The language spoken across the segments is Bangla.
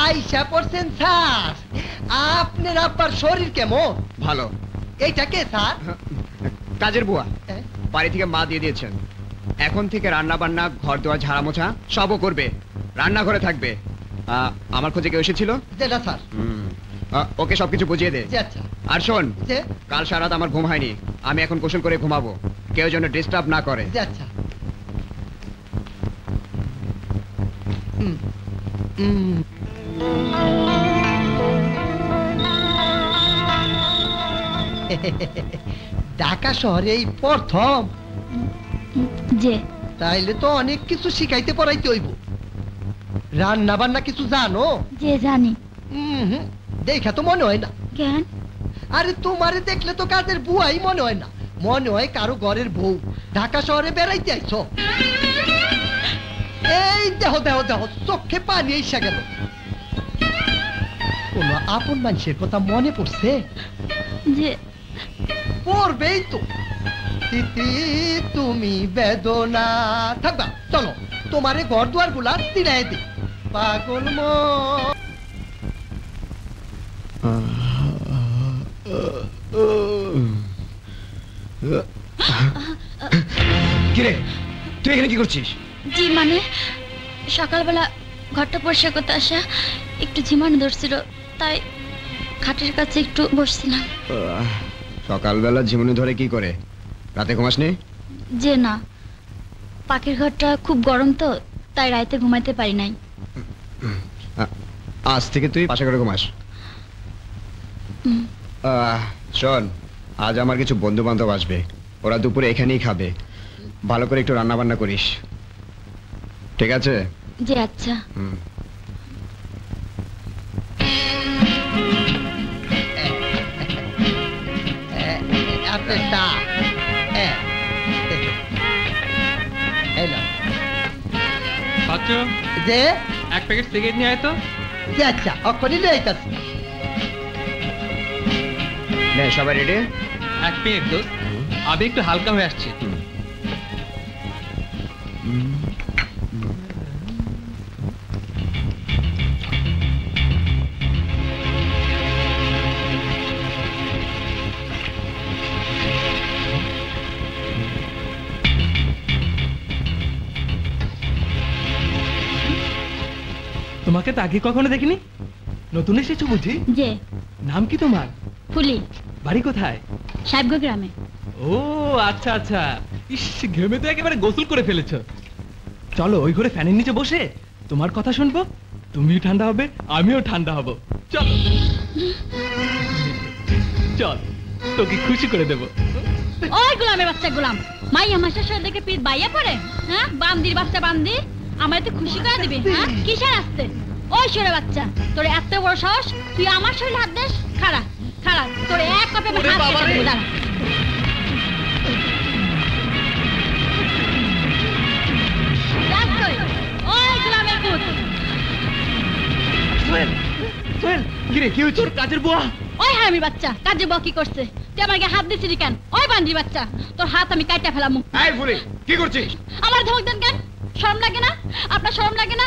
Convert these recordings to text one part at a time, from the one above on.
আইসা পড়ছেন স্যার, আপনার আব্বার শরীর কেমন? ভালো। এইটা কে স্যার? কাজের বুয়া, বাড়ি থেকে মা দিয়ে দিয়েছেন। এখন থেকে রান্না বান্না, ঘর দোয়া, ঝাড়া মোছা সবও করবে, রান্নাঘরে থাকবে। আমার খোঁজে কেউ এসেছিল? যেটা স্যার। ওকে সবকিছু বুঝিয়ে দে। আচ্ছা। আর শোন, যে কাল সারা রাত আমার ঘুম হয়নি, আমি এখন গোসল করে ঘুমাবো, কেউ যেন ডিস্টার্ব না করে। আচ্ছা। ঢাকা শহরে এই প্রথম? যে তাইলে তো অনেক কিছু শিখাইতে পড়াইতে হইব। রান্না বান্না কিছু জানো? যে জানি। দেখা তো মনে হয় না। কেন? আরে তোমারে দেখলে তো কাজের বুয়াই মনে হয় না, মনে হয় কারো ঘরের বউ। ঢাকা শহরে বেড়াইতে আইছো? এই দেহ দেহ দেহ, চোখে পানি এসে গেল। কোন আপন মানুষের কথা মনে পড়ছে? যে পড়বেই তো। তুমি বেদনা থাকবা, চলো তোমারে ঘর দুয়ার গুলা দিলাই দি। পাগল কিরে, তুই এখানে কি করছিস? জি মানে সকালবেলা ঘরটা পরিষ্কার করতে আসা একটু ঝিমানো ধরছিল, তাই খাটের কাছে একটু বসছিলাম। সকালবেলা ঝিমুনি ধরে কি করে? রাতে ঘুমাসনি? যে না, পাখির ঘরটা খুব গরম তো, তাই রাতে ঘুমাইতে পারি নাই। আজ থেকে তুই পাশে করে ঘুমাস। শোন, আজ আমার কিছু বন্ধু বান্ধব আসবে, ওরা দুপুরে এখানেই খাবে, ভালো করে একটু রান্না বান্না করিস, ঠিক আছে? জি আচ্ছা। যে এক প্যাকেট সিগারেট নিয়ে আয় তো। আচ্ছা, অক্ষরই লয়ে আইতাছি। সবাই রেডি? এক মিনিট দোস্ত, আমি একটু হালকা হয়ে আসছি। তোমাকে তো আগে কখনো দেখিনি, নতুন এসেছো বুঝি? যে নাম কি তোমার? ফুলি। বাড়ি কোথায়? সাহেবগঞ্জ গ্রামে। ও আচ্ছা আচ্ছা, ইস ঘেমে তো একেবারে গোসল করে ফেলেছো। চলো ওই ঘরে ফ্যানের নিচে বসে তোমার কথা শুনবো, তুমিও ঠান্ডা হবে আমিও ঠান্ডা হব। চলো চল, তোকে খুশি করে দেবো। ওই গোলামের বাচ্চা গোলাম, মাইয়া মাসের সাথে দেখে পিঠ বাইয়া পড়ে। হ্যাঁ, বান্দির বাচ্চা বান্দি, আমার তো খুশি করে দিবি? হ্যাঁ, কিসের আসতে? ওই সরে বাচ্চা, তোর এত বড় সাহস, তুই আমার শরীরে হাত দিস? খাড়া খাড়া, তোর এক কপে হাত কেটে দেব। দাঁড়া। ওই গোলামের পুত। সোহেল, সোহেল, কি রে, কি হয়েছে? তোর কাজের বুয়া। ওই হারামি বাচ্চা, কাজের বুয়া কি করছে? তুই আমার গায়ে হাত দিছিলি কেন? ওই বান্দির বাচ্চা, তোর হাত আমি কাইটা ফেলাম। এই ফুলি, কি করছিস? আমার ধমক দেন কেন? শরম লাগে না? আপনার শরম লাগে না?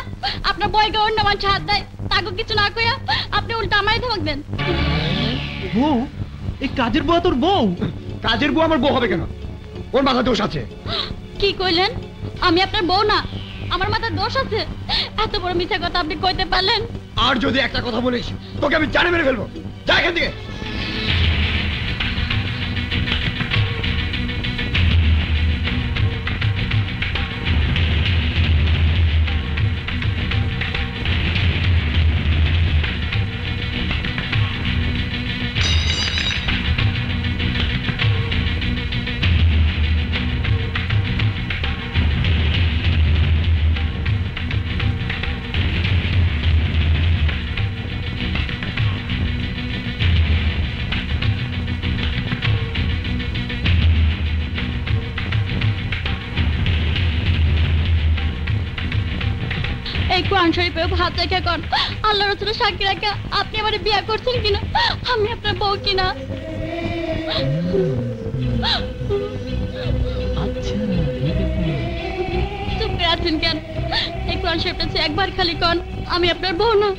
আপনার বইকে অন্য মানুষ হাত দেয়, তাকে কিছু না কইয়া আপনি উল্টা আমায় ধমক দেন। বউ? এই কাজের বুয়া তোর বউ? কাজের বুয়া আমার বউ হবে কেন? ওর মাথা দোষ আছে। কি কইলেন? আমি আপনার বউ না, আমার মাথার দোষ আছে? এত বড় মিথ্যা কথা আপনি কইতে পারলেন? আর যদি একটা কথা বলিস তোকে আমি জানে মেরে ফেলবো। যা এখান থেকে। এই কোরআন শরীফে হাত রেখে কর, আল্লাহ রাসূলের সাক্ষী রেখে আপনি আমারে বিয়ে করছেন কিনা, আমি আপনার বউ কিনা? চুপ করে আছেন কেন? এই কোরআন দেওয়ান সাহেবটা একবার খালি কন আমি আপনার বউ না,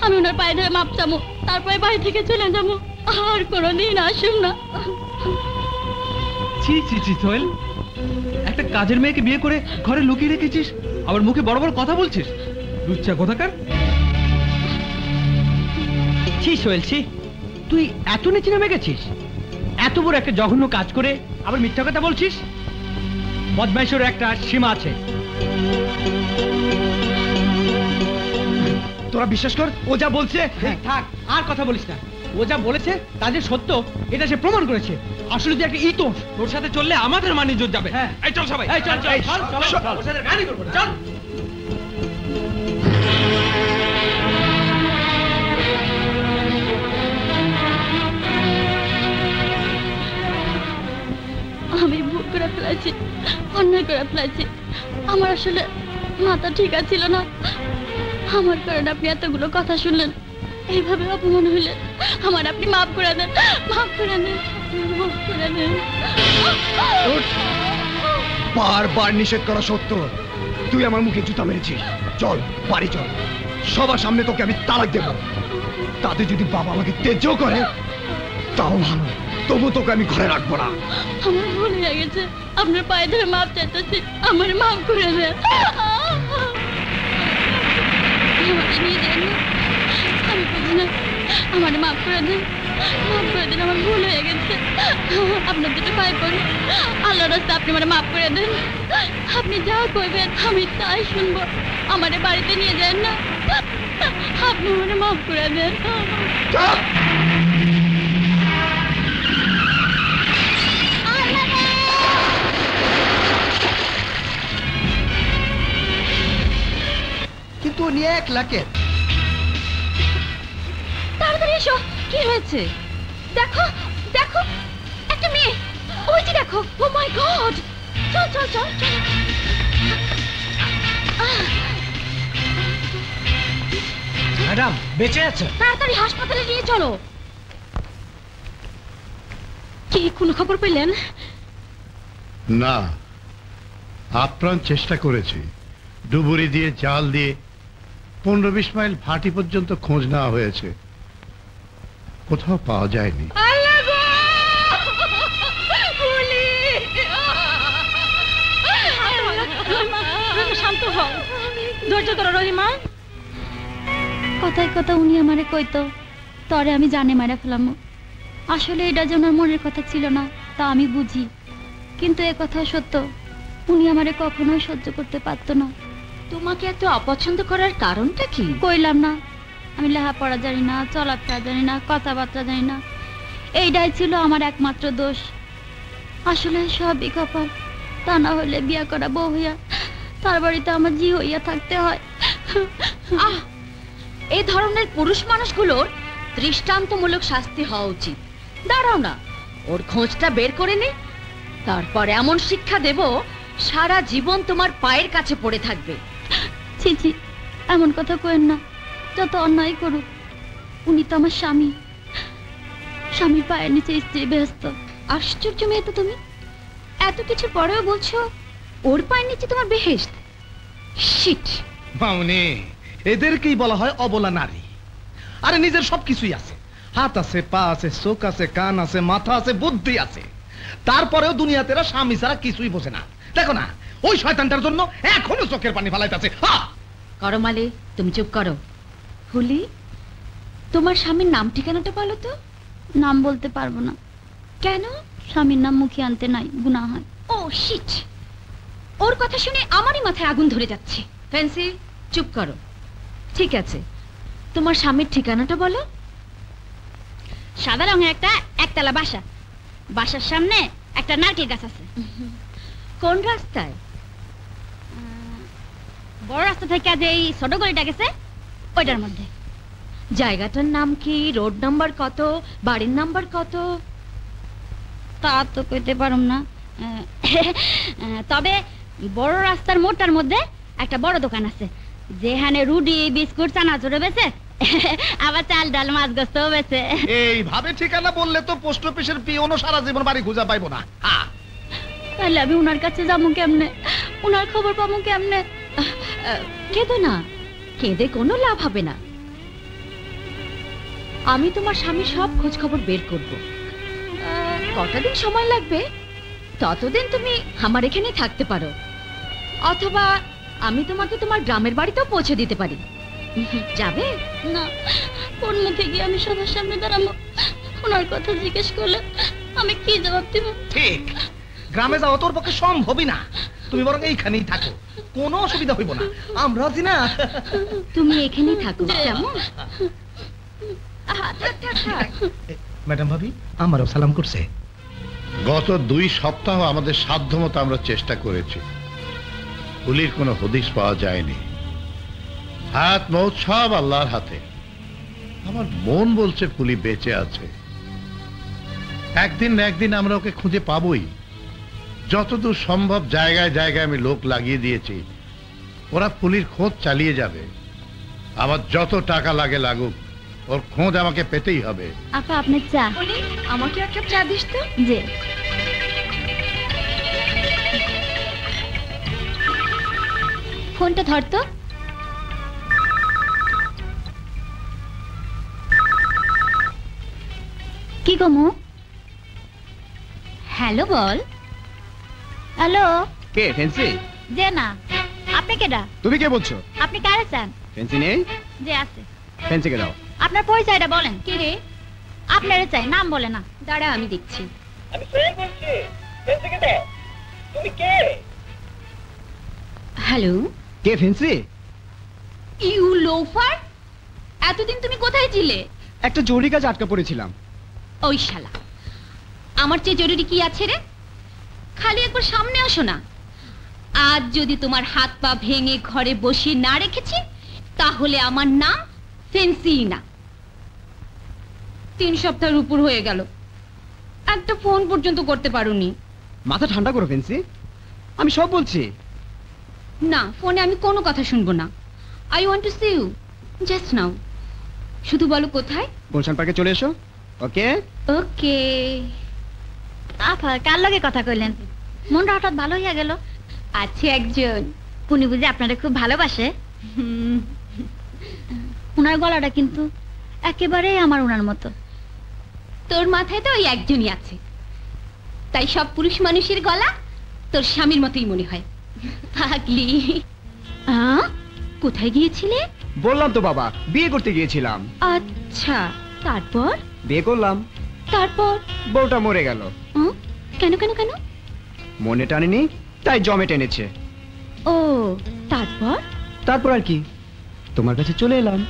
আমি ওনার পায়ে ধরে মাপ চামো, তারপরে বাড়ি থেকে চলে যাবো, আর কোনোদিন আসুন না। ছি ছি ছি সোহেল, একটা কাজের মেয়েকে বিয়ে করে ঘরে লুকিয়ে রেখেছিস, আবার মুখে বড় বড় কথা বলছিস, লুচ্চা কোথাকার। ছি সোহেল ছি, তুই এত নিচে নেমে গেছিস? এত বড় একটা জঘন্য কাজ করে আবার মিথ্যা কথা বলছিস? বদমাইশের একটা সীমা আছে। তোরা বিশ্বাস কর, ও যা বলছে। থাক, আর কথা বলিস না। ও যা বলেছে তা যে সত্য এটা সে প্রমাণ করেছে। আসলে তুই একটা ইতোষ। তোর সাথে চললে আমাদের মান ইজ্জত যাবে। হ্যাঁ। এই চল সবাই, এই চল চল এই, চল চল, চল। চল, ওর সাথে গাড়ি করবো না, চল। আমি ভুল করে ফেলেছি, অন্যায় করে ফেলেছি। আমার আসলে মাথা ঠিক ছিল না। আমার কারণে আপনি এতগুলো কথা শুনলেন, এইভাবে অপমান হইলেন। আমার আপনি মাফ করে দেন, মাফ করে দেন, মাফ করে দেন। বারবার নিষেধ করা সত্য, তুই আমার মুখে জুতা মেরেছিস। চল বাড়ি চল, সবার সামনে তোকে আমি তালাক দেব। তাতে যদি বাবা আমাকে তেজ্য করে তাও ভালো, তবু তোকে আমি ঘরে রাখবো না। আমার ভুল হয়ে গেছে, আপনার পায়ে ধরে মাপ চাইতেছি, আমার মাফ করে দেন। আমাকে নিয়ে যান না, আমি বুঝি না, আমার মাফ করে দেন, মাফ করে দেন, আমার ভুল হয়ে গেছে। আপনার দুটো পায়ে পড়ি, আল্লাহর রাস্তায় আপনি আমার মাফ করে দেন। আপনি যা কইবেন আমি তাই শুনবো, আমারে বাড়িতে নিয়ে যান না, আপনি আমার মাফ করে দেন। কিন্তু উনি 1 লাখের। তাড়াতাড়ি এসো, কি হয়েছে? দেখো দেখো, একটা মেয়ে, ওই যে দেখো। ও মাই গড, চল চল চল চল। ম্যাডাম বেঁচে আছে? তাড়াতাড়ি হাসপাতালে নিয়ে চলো। কি কোনো খবর পেলেন? না, আপ্রাণ চেষ্টা করেছি, ডুবুরি দিয়ে জাল দিয়ে 15-20 মাইল ভাটি পর্যন্ত খোঁজ নেওয়া হয়েছে, কোথাও পাওয়া যায়নি। আল্লাহ গো, পুলিশ! শান্ত হও, ধৈর্য ধরো রহিমা। কথায় কথা উনি আমারে কইতো তরে আমি জানে মারা ফেলাম। আসলে এটা যে ওনার মনের কথা ছিল না তা আমি বুঝি, কিন্তু এ কথা সত্য, উনি আমারে কখনোই সহ্য করতে পারতো না। তোমাকে এত অপছন্দ করার কারণটা কি? কইলাম না, আমি লেখাপড়া জানি না, চলাফেরা জানি না, কথাবার্তা জানি না, এইটাই ছিল আমার একমাত্র দোষ। আসলে সবই কপাল, তা না হলে বিয়া করা বউ হইয়া তার বাড়িতে আমার জি হইয়া থাকতে হয়। এই ধরনের পুরুষ মানুষগুলোর দৃষ্টান্তমূলক শাস্তি হওয়া উচিত। দাঁড়াও না, ওর খোঁজটা বের করে নে, তারপর এমন শিক্ষা দেব সারা জীবন তোমার পায়ের কাছে পড়ে থাকবে। ছি ছি, এমন কথা কইেন না। যত অন্যায় করুক, উনি তো আমার স্বামী, স্বামীর পায়ের নিচে স্ত্রী ব্যস্ত। আশ্চর্য মেয়ে তো তুমি, এত কিছু পরেও বলছো ওর পায়ের নিচে তোমার বেহেশত। শিট মামুনি, এদেরকেই বলা হয় অবলা নারী। আরে নিজের সবকিছুই আছে, হাত আছে, পা আছে, চোখ আছে, কান আছে, মাথা আছে, বুদ্ধি আছে, তারপরেও দুনিয়াতে এরা স্বামী ছাড়া কিছুই বোঝে না। দেখো না, ওই শয়তানটার জন্য এখনো চোখের পানি ফালাইতেছে। করো মালে, তুমি চুপ করো। হুলি, তোমার স্বামীর নাম ঠিকানাটা বলো তো। নাম বলতে পারবো না। কেন? স্বামীর নাম মুখে আনতে নাই, গুনাহ হয়। ও শিট, ওর কথা শুনে আমারই মাথায় আগুন ধরে যাচ্ছে। ফ্যান্সি, চুপ করো। ঠিক আছে, তোমার স্বামীর ঠিকানাটা বলো। সাদা রঙের একটা একতলা বাসা, বাসার সামনে একটা নারকেল গাছ আছে। কোন রাস্তায়? বড় রাস্তা থেকে যে এই ছোট গলিটা গেছে ওইটার মধ্যে। জায়গাটার নাম কি? রোড নাম্বার কত? বাড়ির নাম্বার কত? তা তো কইতে পারুম না, তবে বড় রাস্তার মোড়টার মধ্যে একটা বড় দোকান আছে, যেখানে রুটি, বিস্কুট, চানাচুর বেচে, আবার চাল, ডাল, মাছ, গোস্তও বেচে। এইভাবে ঠিকানা বললে তো পোস্ট অফিসের পিওনও সারা জীবন বাড়ি খুঁজে পাইবো না। তাহলে আমি উনার কাছে যাবো কেমনে? উনার খবর পাবো কেমনে? কেঁদো না, কেঁদে কোনো লাভ হবে না। আমি তোমার স্বামীর সব খোঁজ খবর বের করব। কটা দিন সময় লাগবে, ততদিন তুমি আমার এখানেই থাকতে পারো, অথবা আমি তোমাকে তোমার গ্রামের বাড়িতেও পৌঁছে দিতে পারি। যাবে না? ওর মুখে গিয়ে আমি সবার সামনে দাঁড়াবো, ওনার কথা জিজ্ঞেস করলে আমি কি জবাব দেব? ঠিক, গ্রামে যাওয়া তোর পক্ষে সম্ভবই না, তুমি বরং এইখানেই থাকো, কোনো অসুবিধা হইব না, আমরা আছি না। তুমি এখানেই থাকো কেমন? ম্যাডাম ভাবি আমারও সালাম করছে। গত 2 সপ্তাহ আমাদের সাধ্যমতো আমরা চেষ্টা করেছি, পুলির কোনো হদিশ পাওয়া যায়নি। হাত মৌত সব আল্লাহর হাতে। আমার মন বলছে পুলি বেঁচে আছে, একদিন না একদিন আমরা ওকে খুঁজে পাবই। যতদূর সম্ভব জায়গায় জায়গায় আমি লোক লাগিয়ে দিয়েছি, ওরা পুলির খোঁজ চালিয়ে যাবে। আমার যত টাকা লাগে লাগুক, ওর খোঁজ আমাকে পেতেই হবে। আপা আপনার চা। আমাকে একটা চা দিস তো। যে ফোনটা ধর তো। কি গমু? হ্যালো বল। হ্যালো। কে ফেন্সি? যে না, আপনি কেডা? তুমি কে বলছো? আপনি কারে চান? ফেন্সি নেই? যে আছে। ফেন্সিকে দাও। আপনার পরিচয়টা বলেন। কি রে? আপনারে চাই, নাম বলে না। দাঁড়া আমি দেখছি। আমি ফ্রেন্ড বলছি, ফেন্সিকে দাও। তুমি কে? হ্যালো। কে ফেন্সি? ইউ লোফার, এতদিন তুমি কোথায় ছিলে? একটা জরুরি কাজ আটকা পড়েছিলাম। ওই শালা, আমার চেয়ে জরুরি কি আছে রে? খালি একবার সামনে আসো না। আজ যদি তোমার হাত পা ভেঙে ঘরে বসিয়ে না রেখেছি, তাহলে আমার নাম ফেন্সি না। 3 সপ্তাহের উপর হয়ে গেল, একটা ফোন পর্যন্ত করতে পারোনি। মাথা ঠান্ডা করো ফেন্সি, আমি সব বলছি। না, ফোনে আমি কোনো কথা শুনবো না। I want to see you just now. শুধু বলো কোথায়। গুলশান পার্কে চলে এসো। ওকে ওকে। আপা কার লগে কথা কইলেন? মনটা হঠাৎ ভালো হইয়া গেল। আছে একজন, উনি বুঝি আপনারা খুব ভালোবাসে। উনার গলাটা কিন্তু একেবারেই আমার উনার মতো। তোর মাথায় তো ওই একজনই আছে, তাই সব পুরুষ মানুষের গলা তোর স্বামীর মতোই মনে হয়। পাগলি। কোথায় গিয়েছিলে? বললাম তো বাবা, বিয়ে করতে গিয়েছিলাম। আচ্ছা, তারপর? বিয়ে করলাম, তারপর বউটা মরে গেল। কেন কেন কেন? মনে টানেনি, তাই জমে টেনেছে। ও, তারপর? তারপর আর কি, তোমার কাছে চলে এলাম।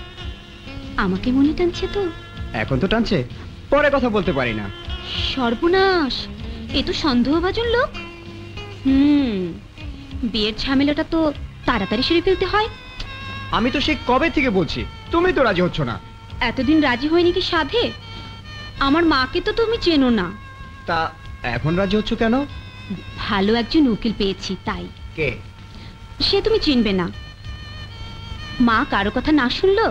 আমাকে মনে টানছে তো? এখন তো টানছে, পরে কথা বলতে পারি না। সর্বনাশ, এ তো সন্দেহভাজন লোক। বিয়ের ঝামেলাটা তো তাড়াতাড়ি সেরে ফেলতে হয়। আমি তো সে কবে থেকে বলছি, তুমি তো রাজি হচ্ছ না। এতদিন রাজি হয়নি কি সাধে? আমার মাকে তো তুমি চেনো না। তা এখন রাজি হচ্ছ কেন? ভালো একজন উকিল পেয়েছি তাই। কে? সে তুমি চিনবে না। মা কারো কথা না শুনলো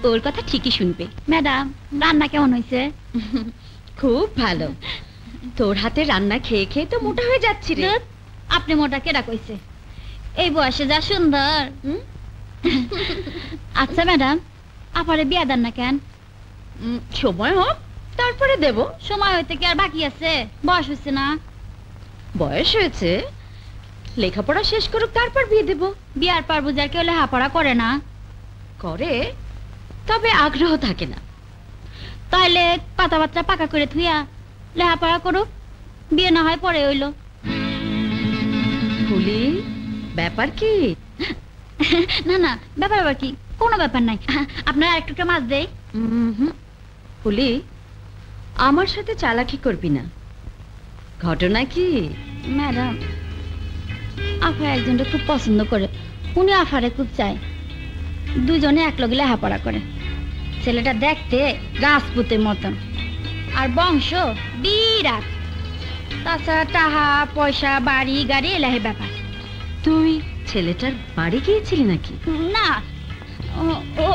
ওর কথা ঠিকই শুনবে। ম্যাডাম, রান্না কেমন হয়েছে? খুব ভালো। তোর হাতে রান্না খেয়ে খেয়ে তো মোটা হয়ে যাচ্ছি রে। আপনি মোটা কেডা কইছে? এই বয়সে যা সুন্দর। আচ্ছা ম্যাডাম, আপারে বিয়া দেন না কেন? সময় হোক তারপরে দেব। সময় হইতে কি আর বাকি আছে? বয়স হয়েছে না? বয়স হয়েছে, লেখাপড়া শেষ করুক তারপর বিয়ে দেব। বিয়ার পর বুঝার কেউ লেখাপড়া করে না? করে, তবে আগ্রহ থাকে না। তাইলে কথাবার্তা পাকা করে থুইয়া লেখাপড়া করুক, বিয়ে না হয় পরে হইল। ফুলি, ব্যাপার কি? না না, ব্যাপার আবার কি? কোনো ব্যাপার নাই। আপনার আরেকটু মাছ দেই। ফুলি, আমার সাথে চালাকি করবি না। ঘটনা কি? ম্যাডাম, আফা একজনটা খুব পছন্দ করে, উনি আফারে খুব চায়। দুজনে একলগে লেখাপড়া করে। ছেলেটা দেখতে রাজপুতের মতন, আর বংশ বিরাট। তাছাড়া টাহা পয়সা, বাড়ি গাড়ি এলাহে ব্যাপার। তুই ছেলেটার বাড়ি গিয়েছিলি নাকি? না,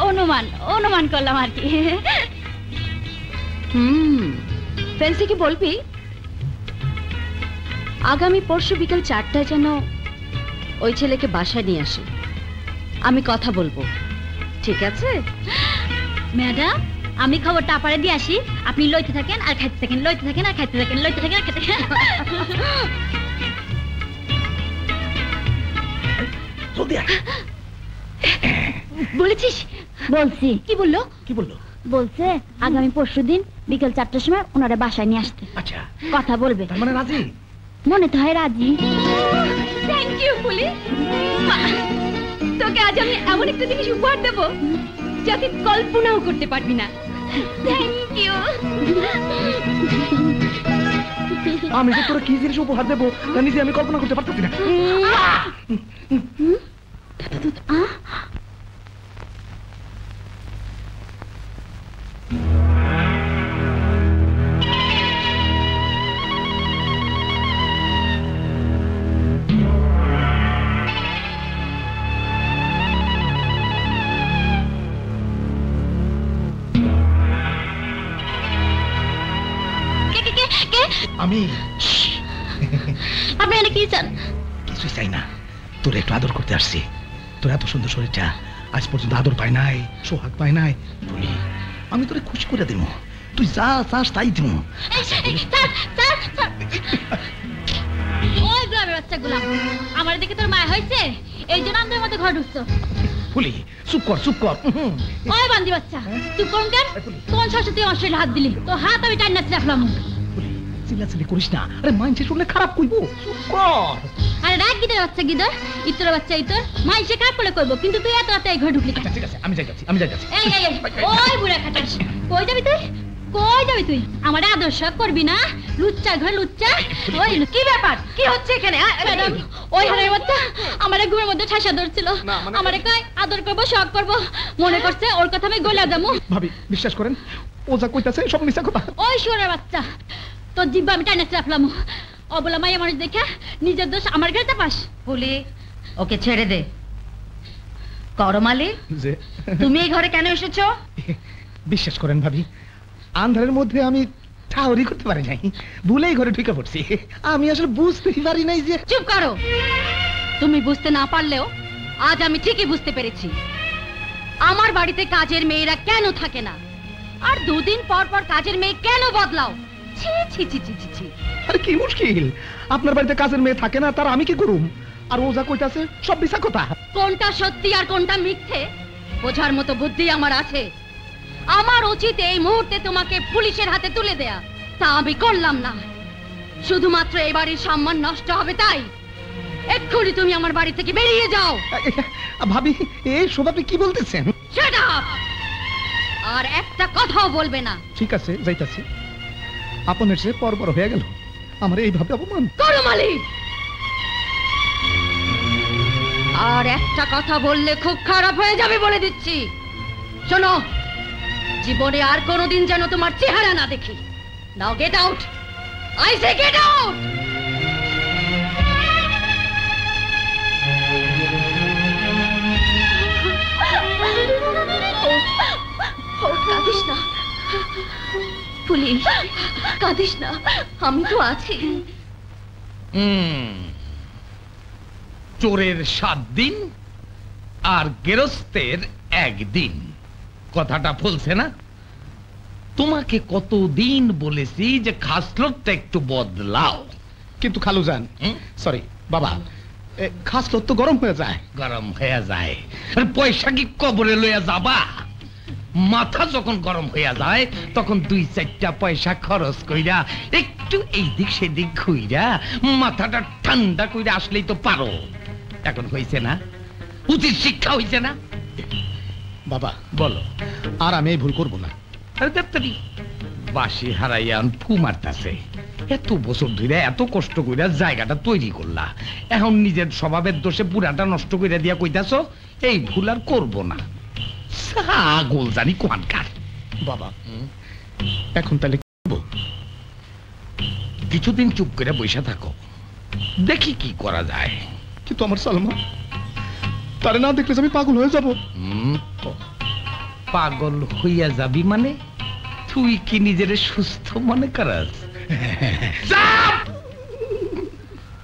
অনুমান অনুমান করলাম আর কি। ফেন্সি কি বলবি? আগামী পরশু বিকাল 4টায় যেন ওই ছেলেকে বাসায় নিয়ে আসে। আমি কথা বলবো, ঠিক আছে? ম্যাডাম, আমি খবরটা আপারে দিয়ে আসি, আপনি লইতে থাকেন আর খাইতে থাকেন, লইতে থাকেন আর খাইতে থাকেন, লইতে থাকেন আর খাইতে থাকেন। বলেছিস? বলছি। কি বললো? কি বললো? বলছে আগামী পরশুদিন বিকেল 4টার সময় ওনারা বাসায় নিয়ে আসতে। আচ্ছা, কথা বলবে। তার মানে রাজি? মনে তো হয় রাজি। Thank you police. তোকে আজ আমি এমন একটা জিনিস উপহার দেবো যা তুই কল্পনাও করতে পারবি না। Thank you. আমি যে তোরা কি জিনিস উপহার দেবো তা নিজে আমি কল্পনা করতে পারতেছি না। আমি আপনি এনে কি চান? কিছুই চাই না, তোর একটু আদর করতে আসছি। তোর এত সুন্দর শরীরটা আজ পর্যন্ত আদর পায় নাই, সোহাগ পায় নাই। বলি আমি তোরে খুশি করে দিব, তুই যা চাস তাই দিব। ওই গ্রামের বাচ্চাগুলা আমার দেখে তোর মায়া হয়েছে, এই জন্য আমাদের মতো ঘর ঢুকছো। ফুলি চুপ কর, চুপ কর। ওই বান্দি বাচ্চা, তুই কোন কেন? কোন সরস্বতী আমার শরীরে হাত দিলি? তো হাত আমি টাইনা রাখলাম। চিল্লাচিল্লি করিস না, আরে মাইনসে শুনলে খারাপ কইবো। চুপ কর। আরে রাগ গিদের বাচ্চা গিদর, ইতর বাচ্চা ইতর, মাইনসে খারাপ করে কইবো, কিন্তু তুই এত রাতে এই ঘরে ঢুকলি। আচ্ছা ঠিক আছে, আমি যাইতাছি, আমি যাইতাছি। এই এই এই, ওই বুড়া খাটাস, কই যাবি তুই? কই যাবি তুই? আমার আদর্শ করবি না? লুচ্চা ঘর লুচ্চা। ওই কি ব্যাপার? কি হচ্ছে এখানে? ম্যাডাম, ওই হারের বাচ্চা আমার ঘুমের মধ্যে ঠাসা ধরছিল, আমারে কয় আদর করব, শখ করব, মনে করছে ওর কথা আমি গলা দেবো। ভাবি বিশ্বাস করেন, ও যা কইতাছে সব মিছা কথা। ওই শুয়োরের বাচ্চা, তোর জিব্বা আমি টাইনা রাখলাম। অবলা মাইয়া মানুষ দেখে নিজের দোষ আমার ঘরে চাপাস। বলি ওকে ছেড়ে দে। করমালি, যে তুমি এই ঘরে কেন এসেছো? বিশ্বাস করেন ভাবি, আন্ধারের মধ্যে আমি ঠাউরি করতে পারি নাই, ভুলেই ঘরে ঢুকে পড়ছি। আমি আসলে বুঝতেই পারি নাই যে। চুপ করো। তুমি বুঝতে না পারলেও আজ আমি ঠিকই বুঝতে পেরেছি আমার বাড়িতে কাজের মেয়েরা কেন থাকে না, আর দুদিন পর পর কাজের মেয়ে কেন বদলাও। ছি ছি ছি ছি ছি ছি। আরে কি মুশকিল, আপনার বাড়িতে কাজের মেয়ে থাকে না, তার আমি কি করুম? আর ও যা কইতাছে সব মিছা কথা। কোনটা সত্যি আর কোনটা মিথ্যে বোঝার মতো বুদ্ধি আমার আছে। আমার উচিত এই মুহূর্তে তোমাকে পুলিশের হাতে তুলে দেয়া, তা আমি করলাম না। শুধুমাত্র এই বাড়ির সম্মান নষ্ট হবে তাই এক্ষুনি তুমি আমার বাড়ি থেকে বেরিয়ে যাও। ভাবি এই সব আপনি কি বলতেছেন? Shut up! আর একটা কথাও বলবে না। ঠিক আছে যাইতাছি। আপনার সে পর পর হয়ে গেল, আমার এইভাবে অপমান। করমালি, আর একটা কথা বললে খুব খারাপ হয়ে যাবে বলে দিচ্ছি। শোনো, জীবনে আর কোনোদিন যেন তোমার চেহারা না দেখি। নাও get out, I say get out. কাঁদিস না পুলিশ, কাঁদিস না, আমি তো আছি। চোরের 7 দিন আর গেরস্তের 1 দিন, কথাটা বলছে না? তোমাকে কতদিন বলেছি যে খাসলতটা একটু বদলাও। কিন্তু খালুজান, সরি বাবা, খাসলত তো গরম হয়ে যায়। গরম হয়ে যায় আর পয়সা কি কবরে লইয়া যাবা? মাথা যখন গরম হইয়া যায় তখন 2-4টা পয়সা খরচ কইরা একটু এইদিক সেদিক ঘুইরা মাথাটা ঠান্ডা কইরা আসলেই তো পারো। এখন হইছে না? উচিত শিক্ষা হইছে না? বাবা বলো। আর আমি এই ভুল করব না। আরে দেবতারি বাসি হারাইয়া ফু মারতাছে। এত বছর ধরে এত কষ্ট কইরা জায়গাটা তৈরি করলা, এখন নিজের স্বভাবের দোষে পুরাটা নষ্ট কইরা দিয়া কইতাছো এই ভুল আর করবো না। ছাগল জানি কোয়ানকার। বাবা এখন তাহলে কিছুদিন চুপ করে বসে থাকো, দেখি কি করা যায়। কিন্তু আমার সালমা, তারে না দেখলে আমি পাগল হয়ে যাব। পাগল হইয়া যাবি মানে? তুই কি নিজের সুস্থ মনে করাস?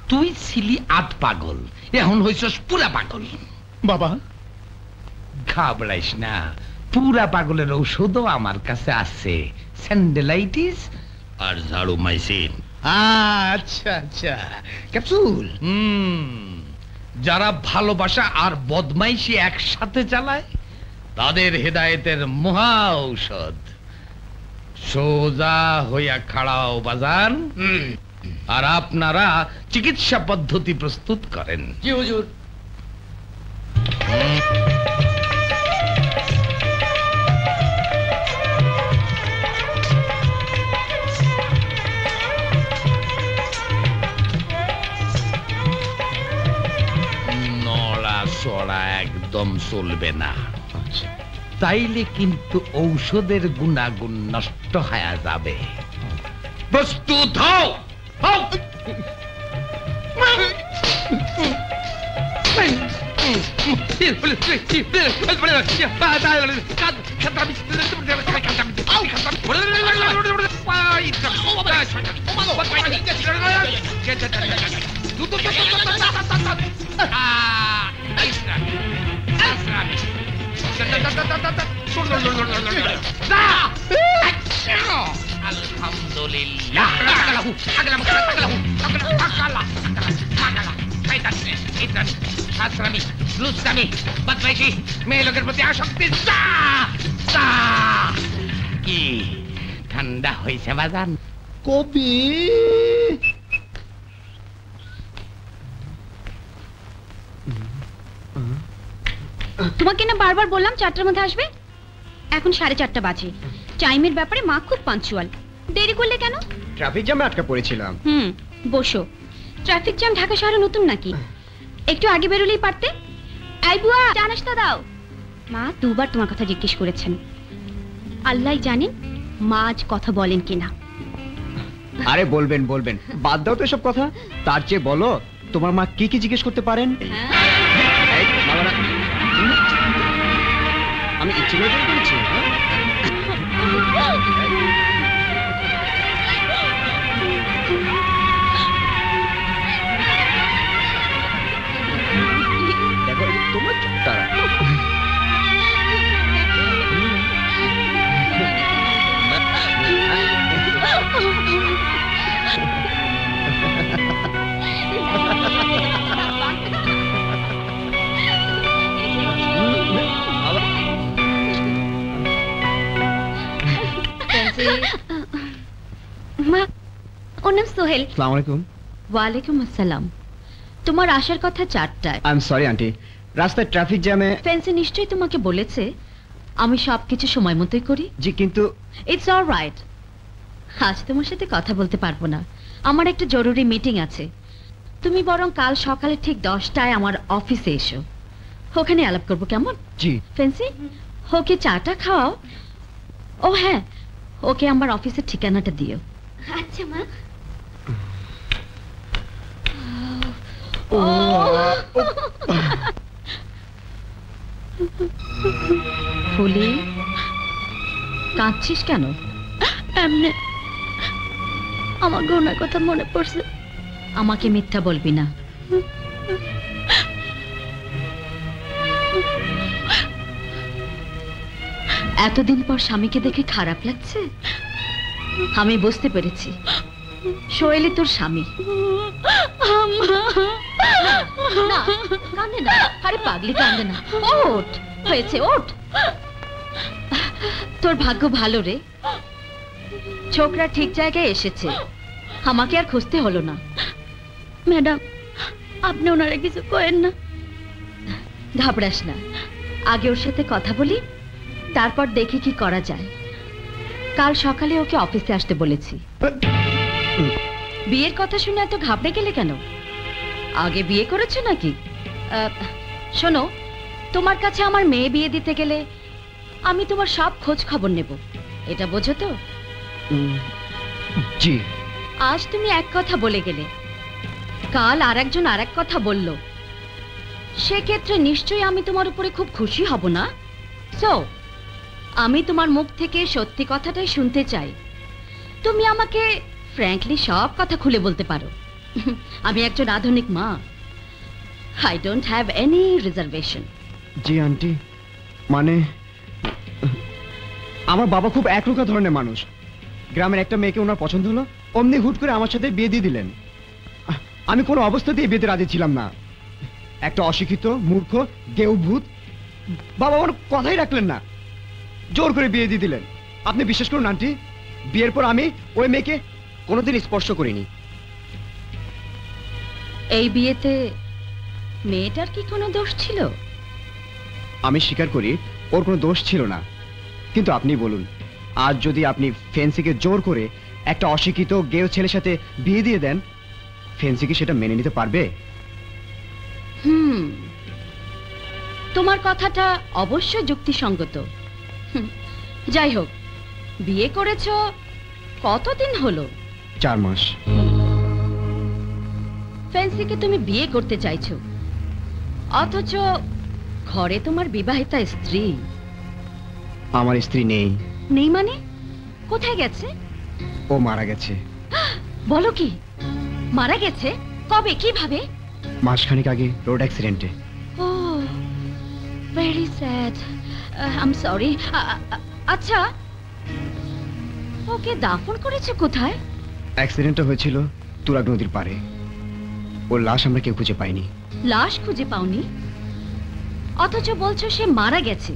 তুই ছিলি আধ পাগল, এখন হইছস পুরা পাগল। বাবা খাওয়া বেড়াইস না, পুরা পাগলের ঔষধও আমার কাছে আছে, স্যান্ডেলাইটিস আর ঝাড়ু মাইসিন। আচ্ছা আচ্ছা, ক্যাপসুল। যারা ভালোবাসা আর বদমাইশি একসাথে চালায় তাদের হেদায়েতের মহা ঔষধ। সোজা হইয়া খাড়াও বাজান, আর আপনারা চিকিৎসা পদ্ধতি প্রস্তুত করেন। জি হুজুর। নড়াচড়া একদম চলবে না, তাইলে কিন্তু ঔষধের গুণাগুণ নষ্ট হয়ে যাবে। প্রস্তুত হও। মেয়ে লোকের প্রতি আসক্তি কি ঠান্ডা হয়েছে বাজান? কবি তোমাকে না বারবার বললাম 4টার মধ্যে আসবে, এখন 4:30 বাজে। টাইমের ব্যাপারে মা খুব পাঞ্চুয়াল। দেরি করলে কেন? ট্রাফিক জ্যামে আটকা পড়েছিলাম। বসো। ট্রাফিক জ্যাম ঢাকা শহরে নতুন নাকি? একটু আগে বেরোলেই পারতে। এই বুয়া, চা নাস্তা দাও। মা দুবার তোমার কথা জিজ্ঞেস করেছেন, আল্লাহ জানেন মা আজ কথা বলেন কিনা। আরে বলবেন বলবেন, বাদ দাও তো এসব কথা। তার চেয়ে বলো তোমার মা কি কি জিজ্ঞেস করতে পারেন। এই, বাবারা, আমি ইচ্ছে করে দেরি করেছি। দেখো তোমার তারা মা, ওর নাম সোহেল। আসসালামু আলাইকুম। ওয়ালাইকুম আসসালাম। তোমার আসার কথা 4টায়। আই এম সরি আন্টি, রাস্তায় ট্রাফিক জ্যামে। ফেন্সি নিশ্চয়ই তোমাকে বলেছে আমি সবকিছু সময় মতোই করি। জি, কিন্তু ইটস অলরাইট। আজ তোমার সাথে কথা বলতে পারবো না, আমার একটা জরুরি মিটিং আছে। তুমি বরং কাল সকালে ঠিক 10টায় আমার অফিসে এসো, ওখানে আলাপ করবো, কেমন? জি। ফেন্সি, ওকে চাটা খাওয়াও। ও হ্যাঁ, ওকে আমার অফিসের ঠিকানাটা দিও। আচ্ছা মা। ফুলি, কাঁদছিস কেন? এমনি আমার গোনার কথা মনে পড়ছে। আমাকে মিথ্যা বলবি না। এতদিন পর স্বামীকে দেখে খারাপ লাগছে? আমি বুঝতে পেরেছি, সোহেলি তোর স্বামী। না, কাঁদে না। আরে পাগলি, কাঁদে না। ওঠ, হয়েছে, ওঠ। তোর ভাগ্য ভালো রে, ছোকরা ঠিক জায়গায় এসেছে, আমাকে আর খুঁজতে হলো না। ম্যাডাম, আপনি ওনারা কিছু করেন না। ঘাবড়াস না, আগে ওর সাথে কথা বলি, তারপর দেখি কি করা যায়। কাল সকালে ওকে অফিসে আসতে বলেছি। বিয়ের কথা শুনে এত ঘাবড়ে গেলে কেন? আগে বিয়ে করেছো নাকি? শোনো, তোমার কাছে আমার মেয়ে বিয়ে দিতে গেলে আমি তোমার সব খোঁজ খবর নেব, এটা বোঝো তো? জি। আজ তুমি এক কথা বলে গেলে, কাল আরেকজন আরেক কথা বলল, সেক্ষেত্রে নিশ্চয়ই আমি তোমার উপরে খুব খুশি হব না? সো আমি তোমার মুখ থেকে সত্যি কথাটাই শুনতে চাই। তুমি আমাকে ফ্র্যাঙ্কলি সব কথা খুলে বলতে পারো। আমি একজন আধুনিক মা। I don't have any reservation. G aunty. মানে আমার বাবা খুব একরোখা ধরনের মানুষ। গ্রামের একটা মেয়েকে ওনার পছন্দ হলো, অমনি হুট করে আমার সাথে বিয়ে দিয়ে দিলেন। আমি কোনো অবস্থাতেই বিয়েতে রাজি ছিলাম না। একটা অশিক্ষিত মূর্খ গেউ ভূত বাবা আমার কথাই রাখলেন না, জোর করে বিয়ে দিয়ে দিলেন। আপনি বিশ্বাস করুন আন্টি, বিয়ের পর আমি ওই মেয়েকে কোনোদিন স্পর্শ করিনি। এই বিয়েতে মেয়েটার কি কোনো দোষ ছিল? আমি স্বীকার করি ওর কোনো দোষ ছিল না, কিন্তু আপনি বলুন, আজ যদি আপনি ফেন্সিকে জোর করে একটা অশিক্ষিত গেও ছেলের সাথে বিয়ে দিয়ে দেন, ফেন্সি কি সেটা মেনে নিতে পারবে? তোমার কথাটা অবশ্যই যুক্তিসঙ্গত। যাই হোক, বিয়ে করেছো কতদিন হলো? 4 মাস। ফেন্সিকে তুমি বিয়ে করতে চাইছো, অথচ ঘরে তোমার বিবাহিতা স্ত্রী। আমার স্ত্রী নেই। নেই মানে? কোথায় গেছে? ও মারা গেছে। বলো কি, মারা গেছে? কবে, কিভাবে? মাসখানেক আগে রোড অ্যাক্সিডেন্টে। ও, very sad. I am sorry. আচ্ছা, ওকে দাফন করেছে কোথায়? অ্যাক্সিডেন্টটা হয়েছিল তুরাগ নদীর পাড়ে। ওর লাশ আমরা কেউ খুঁজে পাইনি। লাশ খুঁজে পাওনি, অথচ বলছো সে মারা গেছে।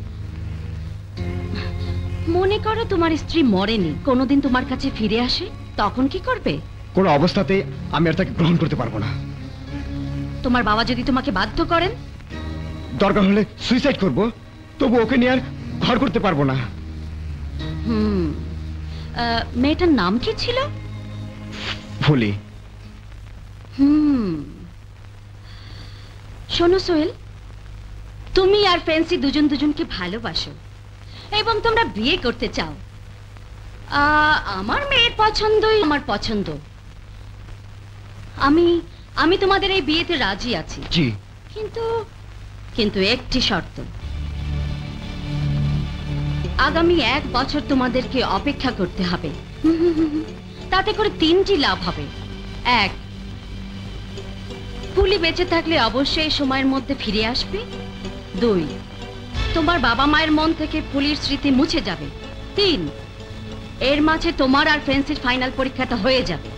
মনে করো তোমার স্ত্রী মরেনি, কোনোদিন তোমার কাছে ফিরে আসে, তখন কি করবে? কোনো অবস্থাতে আমি আর তাকে গ্রহণ করতে পারবো না। তোমার বাবা যদি তোমাকে বাধ্য করেন? দরকার হলে সুইসাইড করব, তবু ওকে নিয়ে আর ঘর করতে পারবো না। মেয়েটার নাম কি ছিল? ফুলি। শোনো সোহেল, তুমি আর ফেন্সি দুজন দুজনকে ভালোবাসো এবং তোমরা বিয়ে করতে চাও। আমার মেয়ের পছন্দই আমার পছন্দ। আমি তোমাদের এই বিয়েতে রাজি আছি। জি। কিন্তু একটি শর্ত। আগামী 1 বছর তোমাদেরকে অপেক্ষা করতে হবে। তাতে করে 3টি লাভ হবে। 1, ফুলি বেঁচে থাকলে অবশ্যই সময়ের মধ্যে ফিরে আসবে। 2, তোমার বাবা মায়ের মন থেকে ফুলির স্মৃতি মুছে যাবে। 3, এর মাঝে তোমার আর ফেন্সির ফাইনাল পরীক্ষাটা হয়ে যাবে।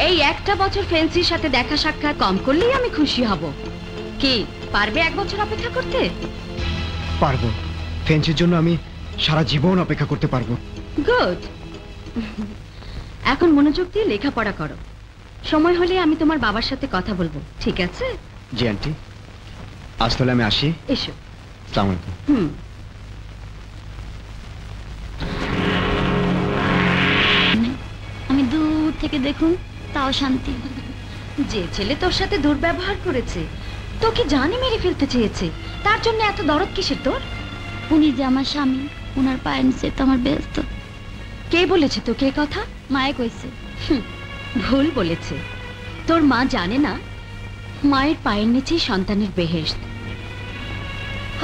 এই 1টা বছর ফেন্সির সাথে দেখা সাক্ষাৎ কম করলেই আমি খুশি হব। কি পারবে 1 বছর অপেক্ষা করতে? পারবো। ফেন্সির জন্য আমি সারা জীবন অপেক্ষা করতে পারবো। গুড। এখন মনোযোগ দিয়ে লেখাপড়া করো। সময় হলে আমি তোমার বাবার সাথে কথা বলবো, ঠিক আছে? জি আন্টি, আজ তাহলে আমি আসি। এসো। আসসালামু আলাইকুম। আমি দূর থেকে দেখুন তাও শান্তি। যে ছেলে তোর সাথে দুর্ব্যবহার করেছে, তোকে জানে মেরে ফেলতে চেয়েছে, তার জন্য এত দরদ কিসের তোর? উনি যে আমার স্বামী, ওনার পায়ের নিচে তো আমার ব্যস্ত। কে বলেছে তোকে এ কথা? মায়ে কইছে। ভুল বলেছে। তোর মা জানে না মায়ের পায়ের নিচেই সন্তানের বেহেশত।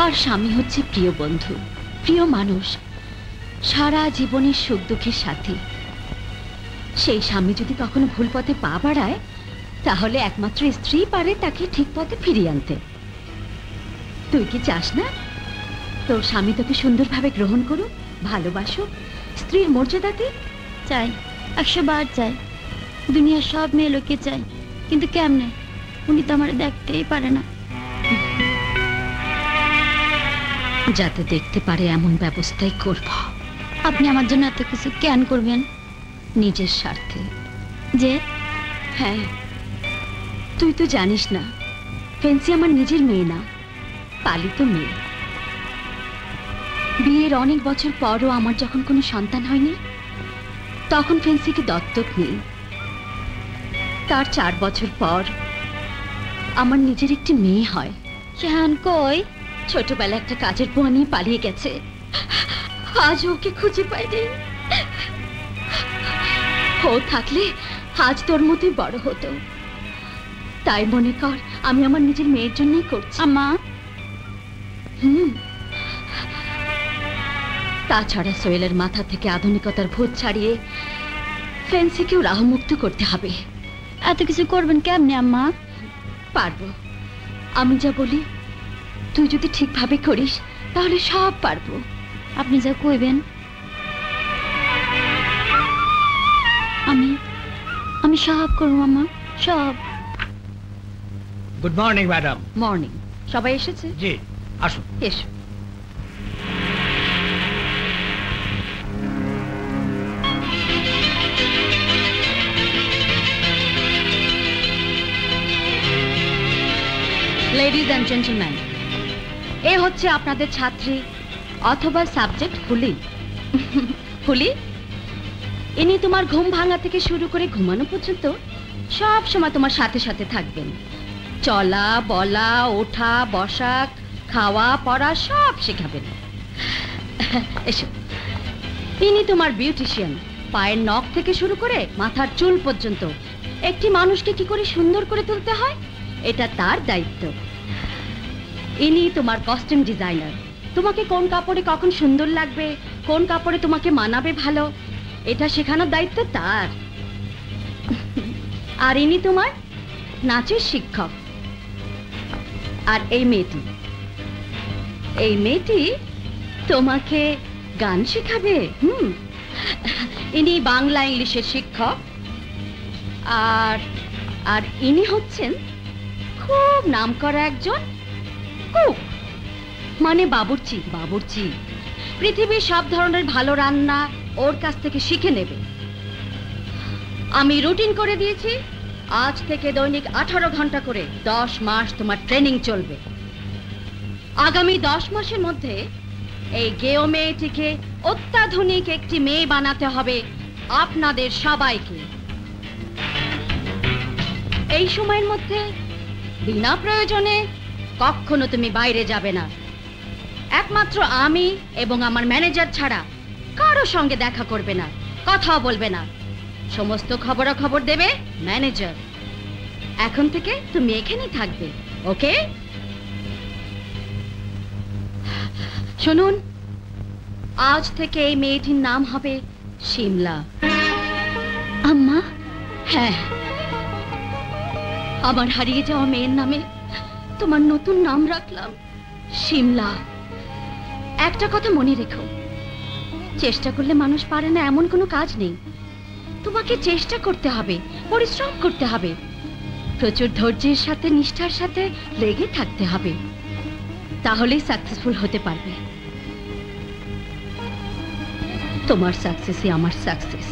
আর স্বামী হচ্ছে প্রিয় বন্ধু, প্রিয় মানুষ, সারা জীবনের সুখ দুঃখের সাথী। সেই স্বামী যদি কখনো ভুল পথে পা বাড়ায়, তাহলে একমাত্র স্ত্রী পারে তাকে ঠিক পথে ফিরিয়ে আনতে। তুই কি চাস না তোর স্বামী তোকে সুন্দরভাবে গ্রহণ করুক, ভালোবাসুক, স্ত্রীর মর্যাদাতে? চাই, 100 বার চাই। দুনিয়ার সব মেয়ে লোকে চাই, কিন্তু কেমনে? উনি তো আমার দেখতেই পারে না। যাতে দেখতে পারে এমন ব্যবস্থাই করব। আপনি আমার জন্য এত কিছু কেন করবেন? নিজের স্বার্থে। যে? হ্যাঁ, তুই তো জানিস না ফেন্সি আমার নিজের মেয়ে না, পালিত মেয়ে। বিয়ের অনেক বছর পরও আমার যখন কোনো সন্তান হয়নি, তখন ফেন্সিকে দত্তক নেই। তার 4 বছর পর আমার নিজের একটি মেয়ে হয়। শাহান কই? ছোটবেলা একটা কাজের বুয়া নিয়ে পালিয়ে গেছে, আজ ওকে খুঁজে পাইনি। ও থাকলে আজ তোর মতোই বড় হতো। তাই মনে কর আমি আমার নিজের মেয়ের জন্যই করছি। আম্মা। তাছাড়া সোহেলের মাথা থেকে আধুনিকতার ভূত ছাড়িয়ে ফেন্সিকেও রাহমুক্ত করতে হবে। এত কিছু করবেন কেমনে আম্মা? পারবো। আমি যা বলি তুই যদি ঠিকভাবে করিস তাহলে সব পারবো। আপনি যা কইবেন আমি সব করব আম্মা, সব। Good morning madam. মর্নিং। সবাই এসেছে? জি, আসুন। এসো। লেডিজ অ্যান্ড জেন্টলম্যান, এ হচ্ছে আপনাদের ছাত্রী অথবা সাবজেক্ট ফুলি। ফুলি, ইনি তোমার ঘুম ভাঙা থেকে শুরু করে ঘুমানো পর্যন্ত সব সময় তোমার সাথে সাথে থাকবেন। চলা বলা, ওঠা বসা, খাওয়া পড়া সব শেখাবেন। এসো। ইনি তোমার বিউটিশিয়ান। পায়ের নখ থেকে শুরু করে মাথার চুল পর্যন্ত একটি মানুষকে কি করে সুন্দর করে তুলতে হয় এটা তার দায়িত্ব। ইনি তোমার কস্টিউম ডিজাইনার। তোমাকে কোন কাপড়ে কখন সুন্দর লাগবে, কোন কাপড়ে তোমাকে মানাবে ভালো, এটা শেখানোর দায়িত্ব তার। আর ইনি তোমার নাচের শিক্ষক। আর এই মেয়েটি তোমাকে গান শেখাবে। ইনি বাংলা ইংলিশের শিক্ষক। আর ইনি হচ্ছেন খুব নামকরা একজন কুক, মানে বাবুর্চি। পৃথিবীর সব ধরনের ভালো রান্না ওর কাছ থেকে শিখে নেবে। আমি রুটিন করে দিয়েছি, আজ থেকে দৈনিক 18 ঘন্টা করে 10 মাস তোমার ট্রেনিং চলবে। আগামী 10 মাসের মধ্যে এই গেও মেয়েটিকে অত্যাধুনিক একটি মেয়ে বানাতে হবে আপনাদের সবাইকে। এই সময়ের মধ্যে বিনা প্রয়োজনে কখনো তুমি বাইরে যাবে না। একমাত্র আমি এবং আমার ম্যানেজার ছাড়া কারো সঙ্গে দেখা করবে না, কথাও বলবে না। সমস্ত খবরাখবর দেবে ম্যানেজার। এখন থেকে তুমি এখানেই থাকবে, ওকে? শুনুন, আজ থেকে এই মেয়েটির নাম হবে শিমলা। আম্মা? হ্যাঁ, আমার হারিয়ে যাওয়া মেয়ের নামে তোমার নতুন নাম রাখলাম শিমলা। একটা কথা মনে রেখো, চেষ্টা করলে মানুষ পারে না এমন কোনো কাজ নেই। তোমাকে চেষ্টা করতে হবে, পরিশ্রম করতে হবে, প্রচুর ধৈর্যের সাথে নিষ্ঠার সাথে লেগে থাকতে হবে, তাহলেই সাকসেসফুল হতে পারবে। তোমার সাকসেসই আমার সাকসেস।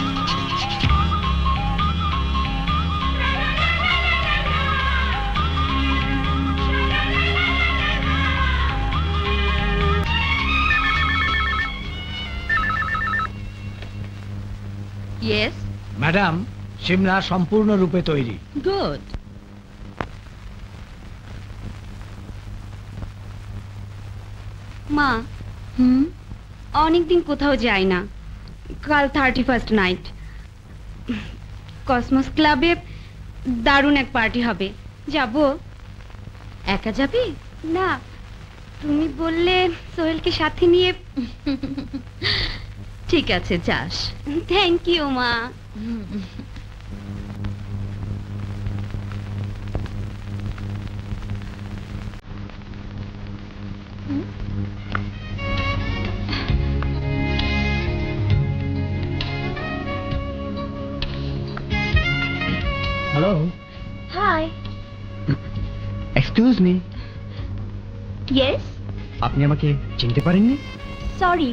Yes, ম্যাডাম, শিমলা সম্পূর্ণরূপে তৈরি। good. মা, অনেকদিন কোথাও যাই না। কাল 31st নাইট কসমস ক্লাবে দারুণ এক পার্টি হবে, যাব? একা যাবি? না, তুমি বললে সোহেলকে সাথে নিয়ে। ঠিক আছে, যাস। থ্যাংক ইউ মা। Hello. Hi. Excuse me, yes. আপনি আমাকে চিনতে পারেননি? সরি,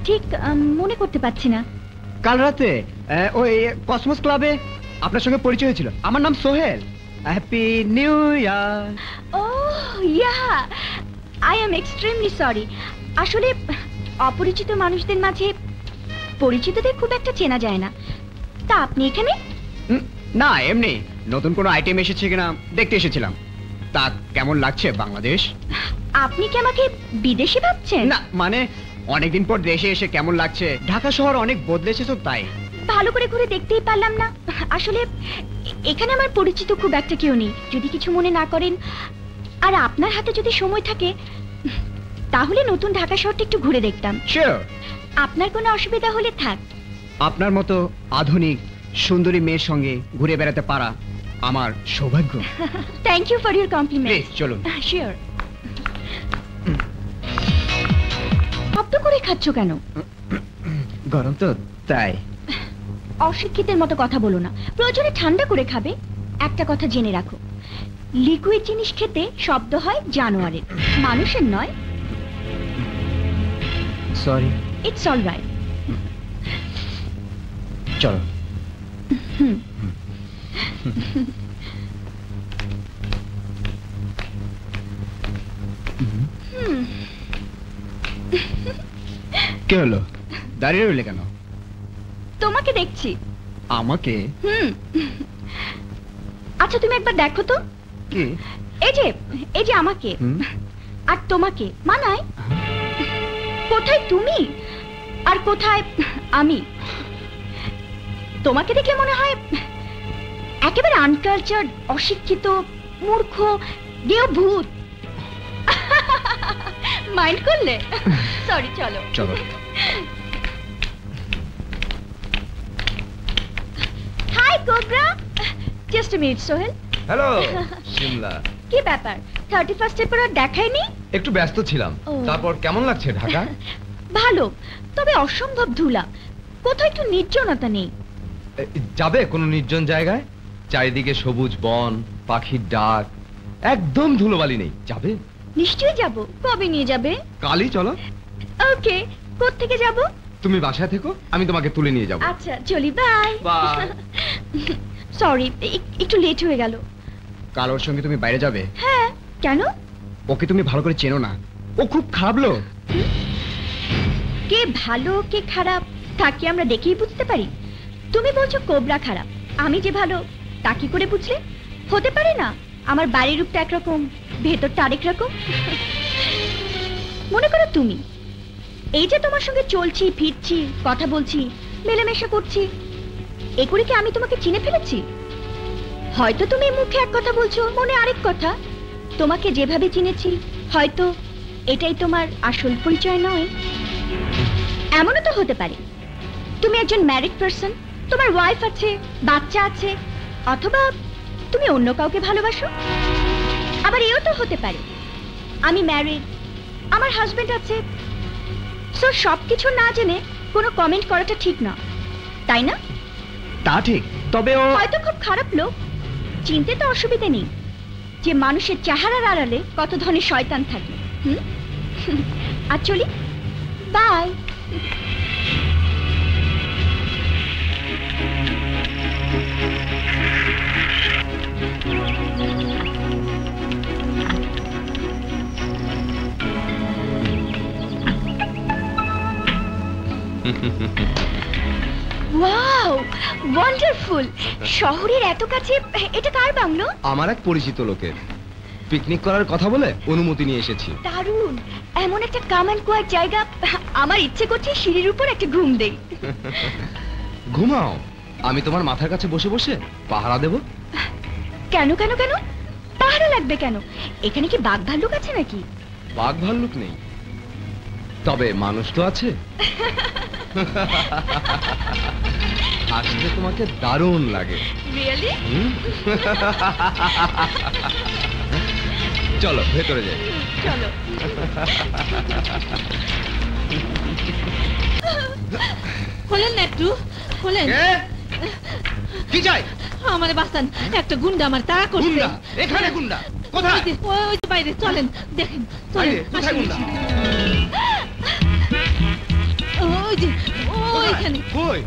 ঠিক মনে করতে পারছি না। কাল রাতে ওই কসমস ক্লাবে আপনার সঙ্গে পরিচয় হয়েছিল। আমার নাম Sohel. Happy new year. Oh yeah, I am extremely sorry. আসলে অপরিচিত মানুষদের মাঝে পরিচিতদের খুব একটা চেনা যায় না। তা আপনি এখানে? না, এমনি নতুন কোনো আইটেম এসেছে কিনা দেখতে এসেছিলাম। তা কেমন লাগছে বাংলাদেশ? আপনি কি আমাকে বিদেশি ভাবছেন? না, মানে অনেকদিন পর দেশে এসে কেমন লাগছে। ঢাকা শহর অনেক বদলেছে তো, তাই। ভালো করে ঘুরে দেখতেই পারলাম না। আসলে এখানে আমার পরিচিত খুব একটা কেউ নেই, যদি কিছু মনে না করেন। আর আপনার হাতে যদি সময় থাকে তাহলে নতুন ঢাকা শহরটা একটু ঘুরে দেখতাম। শিওর। আপনার কোনো অসুবিধা হলে থাক। আপনার মতো আধুনিক সুন্দরী মেয়ের সঙ্গে ঘুরে বেড়াতে পারা আমার সৌভাগ্য। Thank you for your compliment. Please চলুন। শিওর। করে খাচ্ছ কেন? গরম তো তাই। অশিক্ষিতের মতো কথা বলো না, প্রয়োজনে ঠান্ডা করে খাবে। একটা কথা জেনে রাখো, লিকুইড জিনিস খেতে শব্দ হয় জানোয়ারের, মানুষের নয়। সরি। It's all right. চলো। কি হলো, দাঁড়িয়ে রইলে কেন? তোমাকে দেখছি। আমাকে? আচ্ছা তুমি একবার দেখো তো। কি? এই যে আমাকে আর তোমাকে মানায়? কোথায় তুমি আর কোথায় আমি? তোমাকে দেখলে মনে হয় একেবারে আনকালচার্ড, অশিক্ষিত, মূর্খ, গেও ভূত। মাইন্ড করলে? সরি, চলো চলো। Hi Cobra. Just a minute Sohel. Hello Shimla. কি ব্যাপার, 31st এর পর আর দেখাইনি? একটু ব্যস্ত ছিলাম। তারপর কেমন লাগছে ঢাকা? ভালো, তবে অসম্ভব ধুলা। কোথাও একটু নির্জনতা নেই? যাবে কোনো নির্জন জায়গায়? চারিদিকে সবুজ বন, পাখির ডাক, একদম ধুলোবালি নেই। যাবে? নিশ্চয়ই যাব। কবে নিয়ে যাবে? কালই চলো। ওকে, কোত্থেকে যাব? তুমি বাসায় থেকো, আমি তোমাকে তুলে নিয়ে যাব। আচ্ছা চলি, বাই। বাই। সরি, একটু লেট হয়ে গেল। কাল ওর সঙ্গে তুমি বাইরে যাবে? হ্যাঁ, কেন? ওকে তুমি ভালো করে চেনো না, ও খুব খারাপ লোক। কে ভালো কে খারাপ তা কি আমরা দেখেই বুঝতে পারি? তুমি বলছো কোবরা খারাপ, আমি যে ভালো তা কি করে বুঝলে? হতে পারে না আমার বাড়ির রূপটা একরকম, ভেতরটা আরেক রকম। মনে করো তুমি, এই যে তোমার সঙ্গে চলছি ফিরছি, কথা বলছি, মেলামেশা করছি, এ করে কি আমি তোমাকে চিনে ফেলেছি? হয়তো তুমি মুখে এক কথা বলছো, মনে আরেক কথা। তোমাকে যেভাবে চিনেছি, হয়তো এটাই তোমার আসল পরিচয় নয়। এমনও তো হতে পারে তুমি একজন ম্যারিড পারসন, তোমার ওয়াইফ আছে, বাচ্চা আছে, অথবা তুমি অন্য কাউকে ভালোবাসো। আবার এও তো হতে পারে আমি ম্যারিড, আমার হাজবেন্ড আছে। সো সবকিছু না জেনে কোনো কমেন্ট করাটা ঠিক না, তাই না? তা ঠিক, তবে ও হয়তো খুব খারাপ লোক, চিনতে তো অসুবিধা নেই যে মানুষের চেহারার আড়ালে কত ধরনের শয়তান থাকে। আর চলি, বাই। Wow, wonderful. শহরের এত কাছে, এটা কার বাংলো? আমার এক পরিচিত লোকের। পিকনিক করার কথা বলে অনুমতি নিয়ে এসেছি। দারুণ, এমন একটা কাম এন্ড কোয়াইট জায়গা। আমার ইচ্ছে করছে সিঁড়ির উপর একটা ঘুম দেই। ঘুমাও, আমি তোমার মাথার কাছে বসে বসে পাহারা দেব। কেন কেন কেন পাহারা লাগবে কেন? এখানে কি বাঘ ভাল্লুক আছে নাকি? বাঘ ভাল্লুক নেই, তবে মানুষ তো আছে। আসলে তোমাকে দারুণ লাগে। রিয়েলি? চলো ভেতরে যাই। চলো। খোলেন না একটু, খোলেন। কি চাই? আমারে বাঁচান, একটা গুন্ডা আমার তাড়া করছে। গুন্ডা? এখানে গুন্ডা? কোথায়? ওই যে বাইরে, চলেন দেখেন, চলেন। কোথায় গুন্ডা? ওই যে ওইখানে। কই?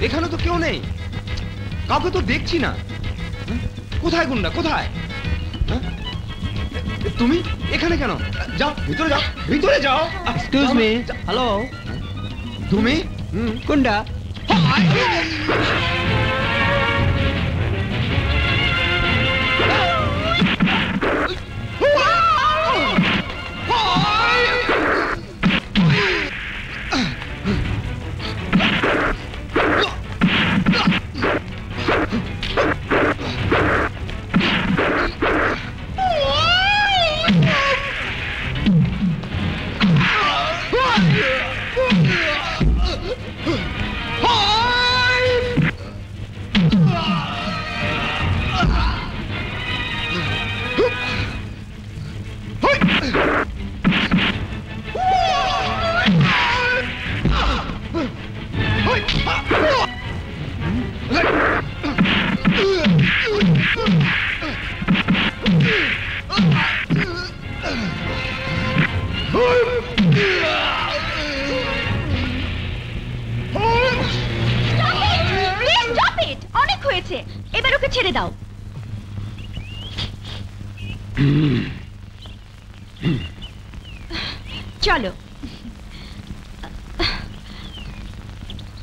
এখানে তো কেউ নেই, কাউকে তো দেখছি না। কোথায় গুন্ডা, কোথায়? তুমি এখানে কেন? যাও ভিতরে, যাও ভিতরে যাও। Excuse me. হ্যালো, তুমি? কোনটা? হয়েছে, এবার ওকে ছেড়ে দাও। চলো।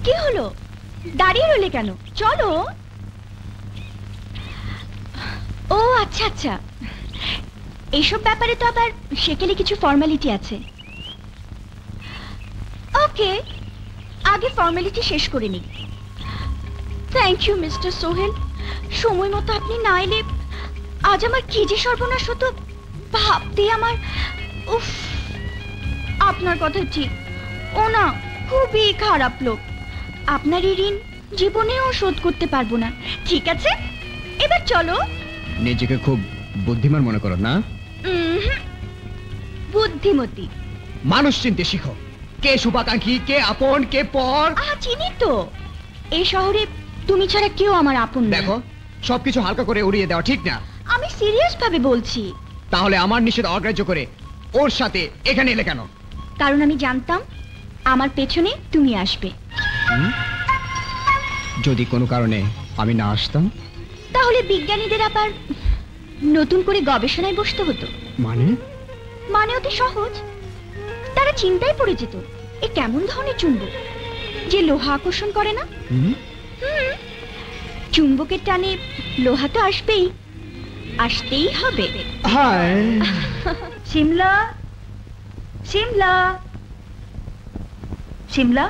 কি হলো, দাঁড়িয়ে রইলে কেন? চলো। ও আচ্ছা আচ্ছা, এইসব ব্যাপারে তো আবার সেকেলে কিছু ফর্মালিটি আছে। ওকে, আগে ফর্মালিটি শেষ করে নিই। থ্যাংক ইউ মিস্টার সোহেল, সময় মতো আপনি না এলে আজ আমার কি যে সর্বনাশ হতো ভাবতে আমার। উফ, আপনার কথা ঠিক, ও না খুবই খারাপ লোক। আপনার এই ঋণ জীবনেও শোধ করতে পারবো না। ঠিক আছে, এবার চলো। নিজেকে খুব বুদ্ধিমান মনে করো না? বুদ্ধিমতী। মানুষ চিনতে শিখো, কে শুভাকাঙ্ক্ষী, কে আপন, কে পর। চিনি তো, এই শহরে তুমি ছাড়া কেউ আমার আপন না। দেখো, সবকিছু হালকা করে উড়িয়ে দেওয়া ঠিক না। আমি সিরিয়াস ভাবে বলছি। তাহলে আমার নিষেধ অগ্রাহ্য করে ওর সাথে এখানে এলে কেন? কারণ আমি জানতাম আমার পেছনে তুমি আসবে। যদি কোনো কারণে আমি না আসতাম, তাহলে বিজ্ঞানীদের আবার নতুন করে গবেষণায় বসতে হতো। মানে অতি সহজ, তারা চিন্তায় পড়ে যেত এ কেমন ধরনের চুম্বক যে লোহা আকর্ষণ করে না। চুম্বকের টানে লোহা তো আসবেই, আসতেই হবে। শিমলা, শিমলা, শিমলা।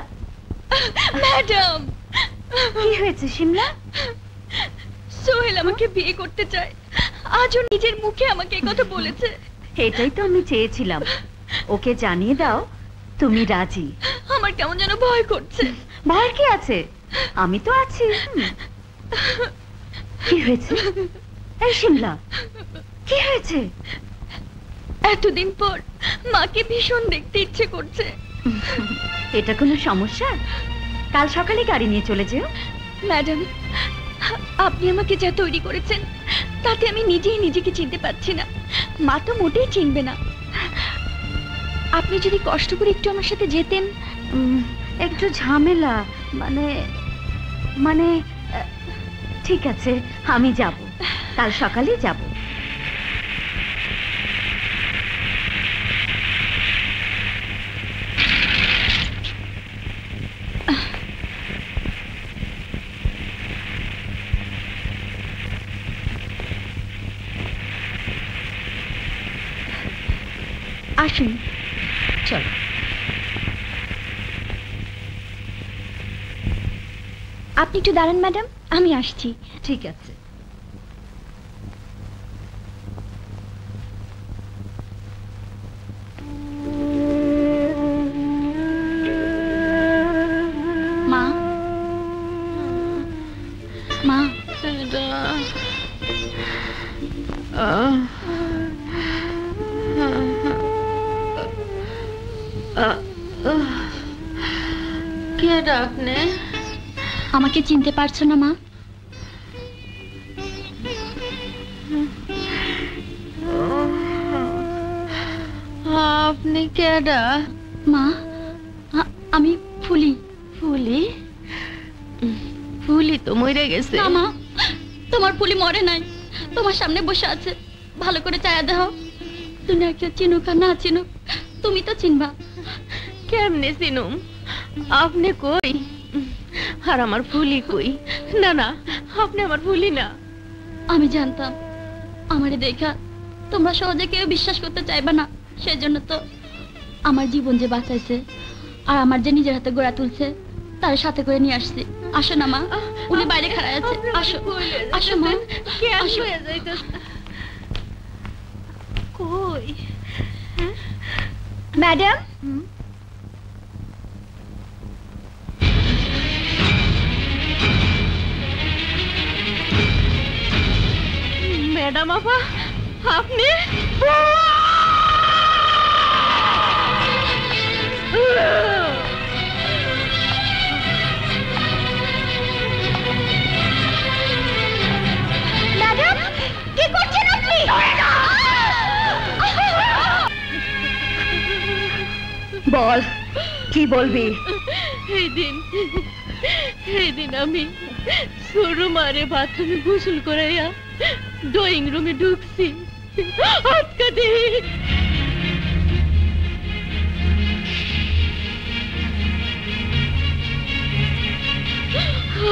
ম্যাডাম, কি হয়েছে শিমলা? সোহেল আমাকে বিয়ে করতে চায়, আজও নিজের মুখে আমাকে এই কথা বলেছে। এটাই তো আমি চেয়েছিলাম, ওকে জানিয়ে দাও তুমি রাজি। আমার কেমন যেন ভয় করছে। ভয় কি আছে, আমি তো আছি। কি হয়েছে এই শিমলা, কি হয়েছে? এতদিন পর মাকে ভীষণ দেখতে ইচ্ছে করছে। এটা কোনো সমস্যা? কাল সকালে গাড়ি নিয়ে চলে যেও। ম্যাডাম, আপনি আমাকে যা তৈরি করেছেন তাতে আমি নিজেই নিজেকে চিনতে পারছি না। মা তো মোটেই চিনবে না। আপনি যদি কষ্ট করে একটু আমার সাথে যেতেন। একটু ঝামেলা, মানে ঠিক আছে, আমি যাব, কাল সকালে যাব। আসুন, চলো। আপনি একটু দাঁড়ান ম্যাডাম, আমি আসছি। ঠিক আছে। মা, মা, কে ডাকনে? আমাকে চিনতে পারছো না মা? আপনি কেডা? মা, আমি ফুলি। ফুলি? ফুলি তো মরে গেছে। না মা, তোমার ফুলি মরে নাই, তোমার সামনে বসে আছে। ভালো করে চায়া দেখো, তুমি একটা চিনুক আর না চিনুক, তুমি তো চিনবা। কেমনে চিনুম? আপনি কই আর আমার ফুলি কই? না না, আপনি আমার ফুলি না। আমি জানতাম আমারে দেখা তোমরা সহজে কেউ বিশ্বাস করতে চাইবা না, সেজন্য তো আমার জীবন যে বাঁচাইছে আর আমার যে নিজের হাতে গড়া তুলছে তার সাথে করে নিয়ে আসছি। আসো না মা, উনি বাইরে খাড়ায় আছে। আসো, আসো মা, আসো। কই ম্যাডাম? ম্যাডাম আপা, আপনি? ম্যাডাম, কি করছেন আপনি? বল, কি বলবি? সেদিন আমি সরু মারে বাথরুমে গোসল করাইয়া ড্রয়িং রুমে ঢুকছি, আটকা দেই।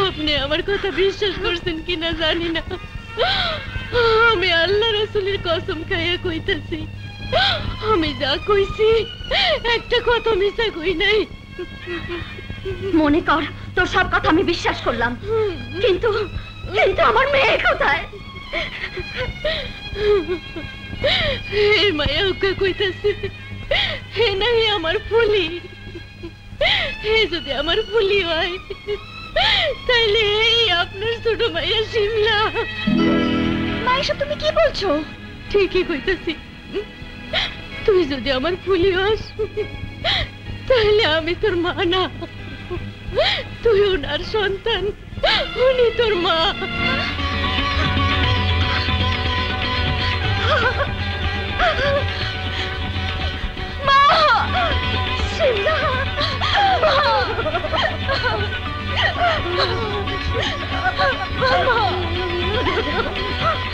আপনি আমার কথা বিশ্বাস করছেন কিনা জানি না, আমি আল্লাহ রাসূলের কসম খাইয়া কইতাছি, আমি যা কইছি একটা কথা মিছা কই নাই। মনে কর তোর সব কথা আমি বিশ্বাস করলাম, কিন্তু কিন্তু আমার মেয়ে কোথায়? এই মায়া ওকে কইতাছি, হে নাই আমার ফুলি। হে যদি আমার ফুলি হয় তাইলে এই আপনার ছোট মাইয়া শিমলা। মা এসব তুমি কি বলছো? ঠিকই কইতাছি, তুই যদি আমার ফুলি হস তাহলে আমি তোর মা না, তুই ওনার সন্তান, উনি তোর মা। মা শিমলা,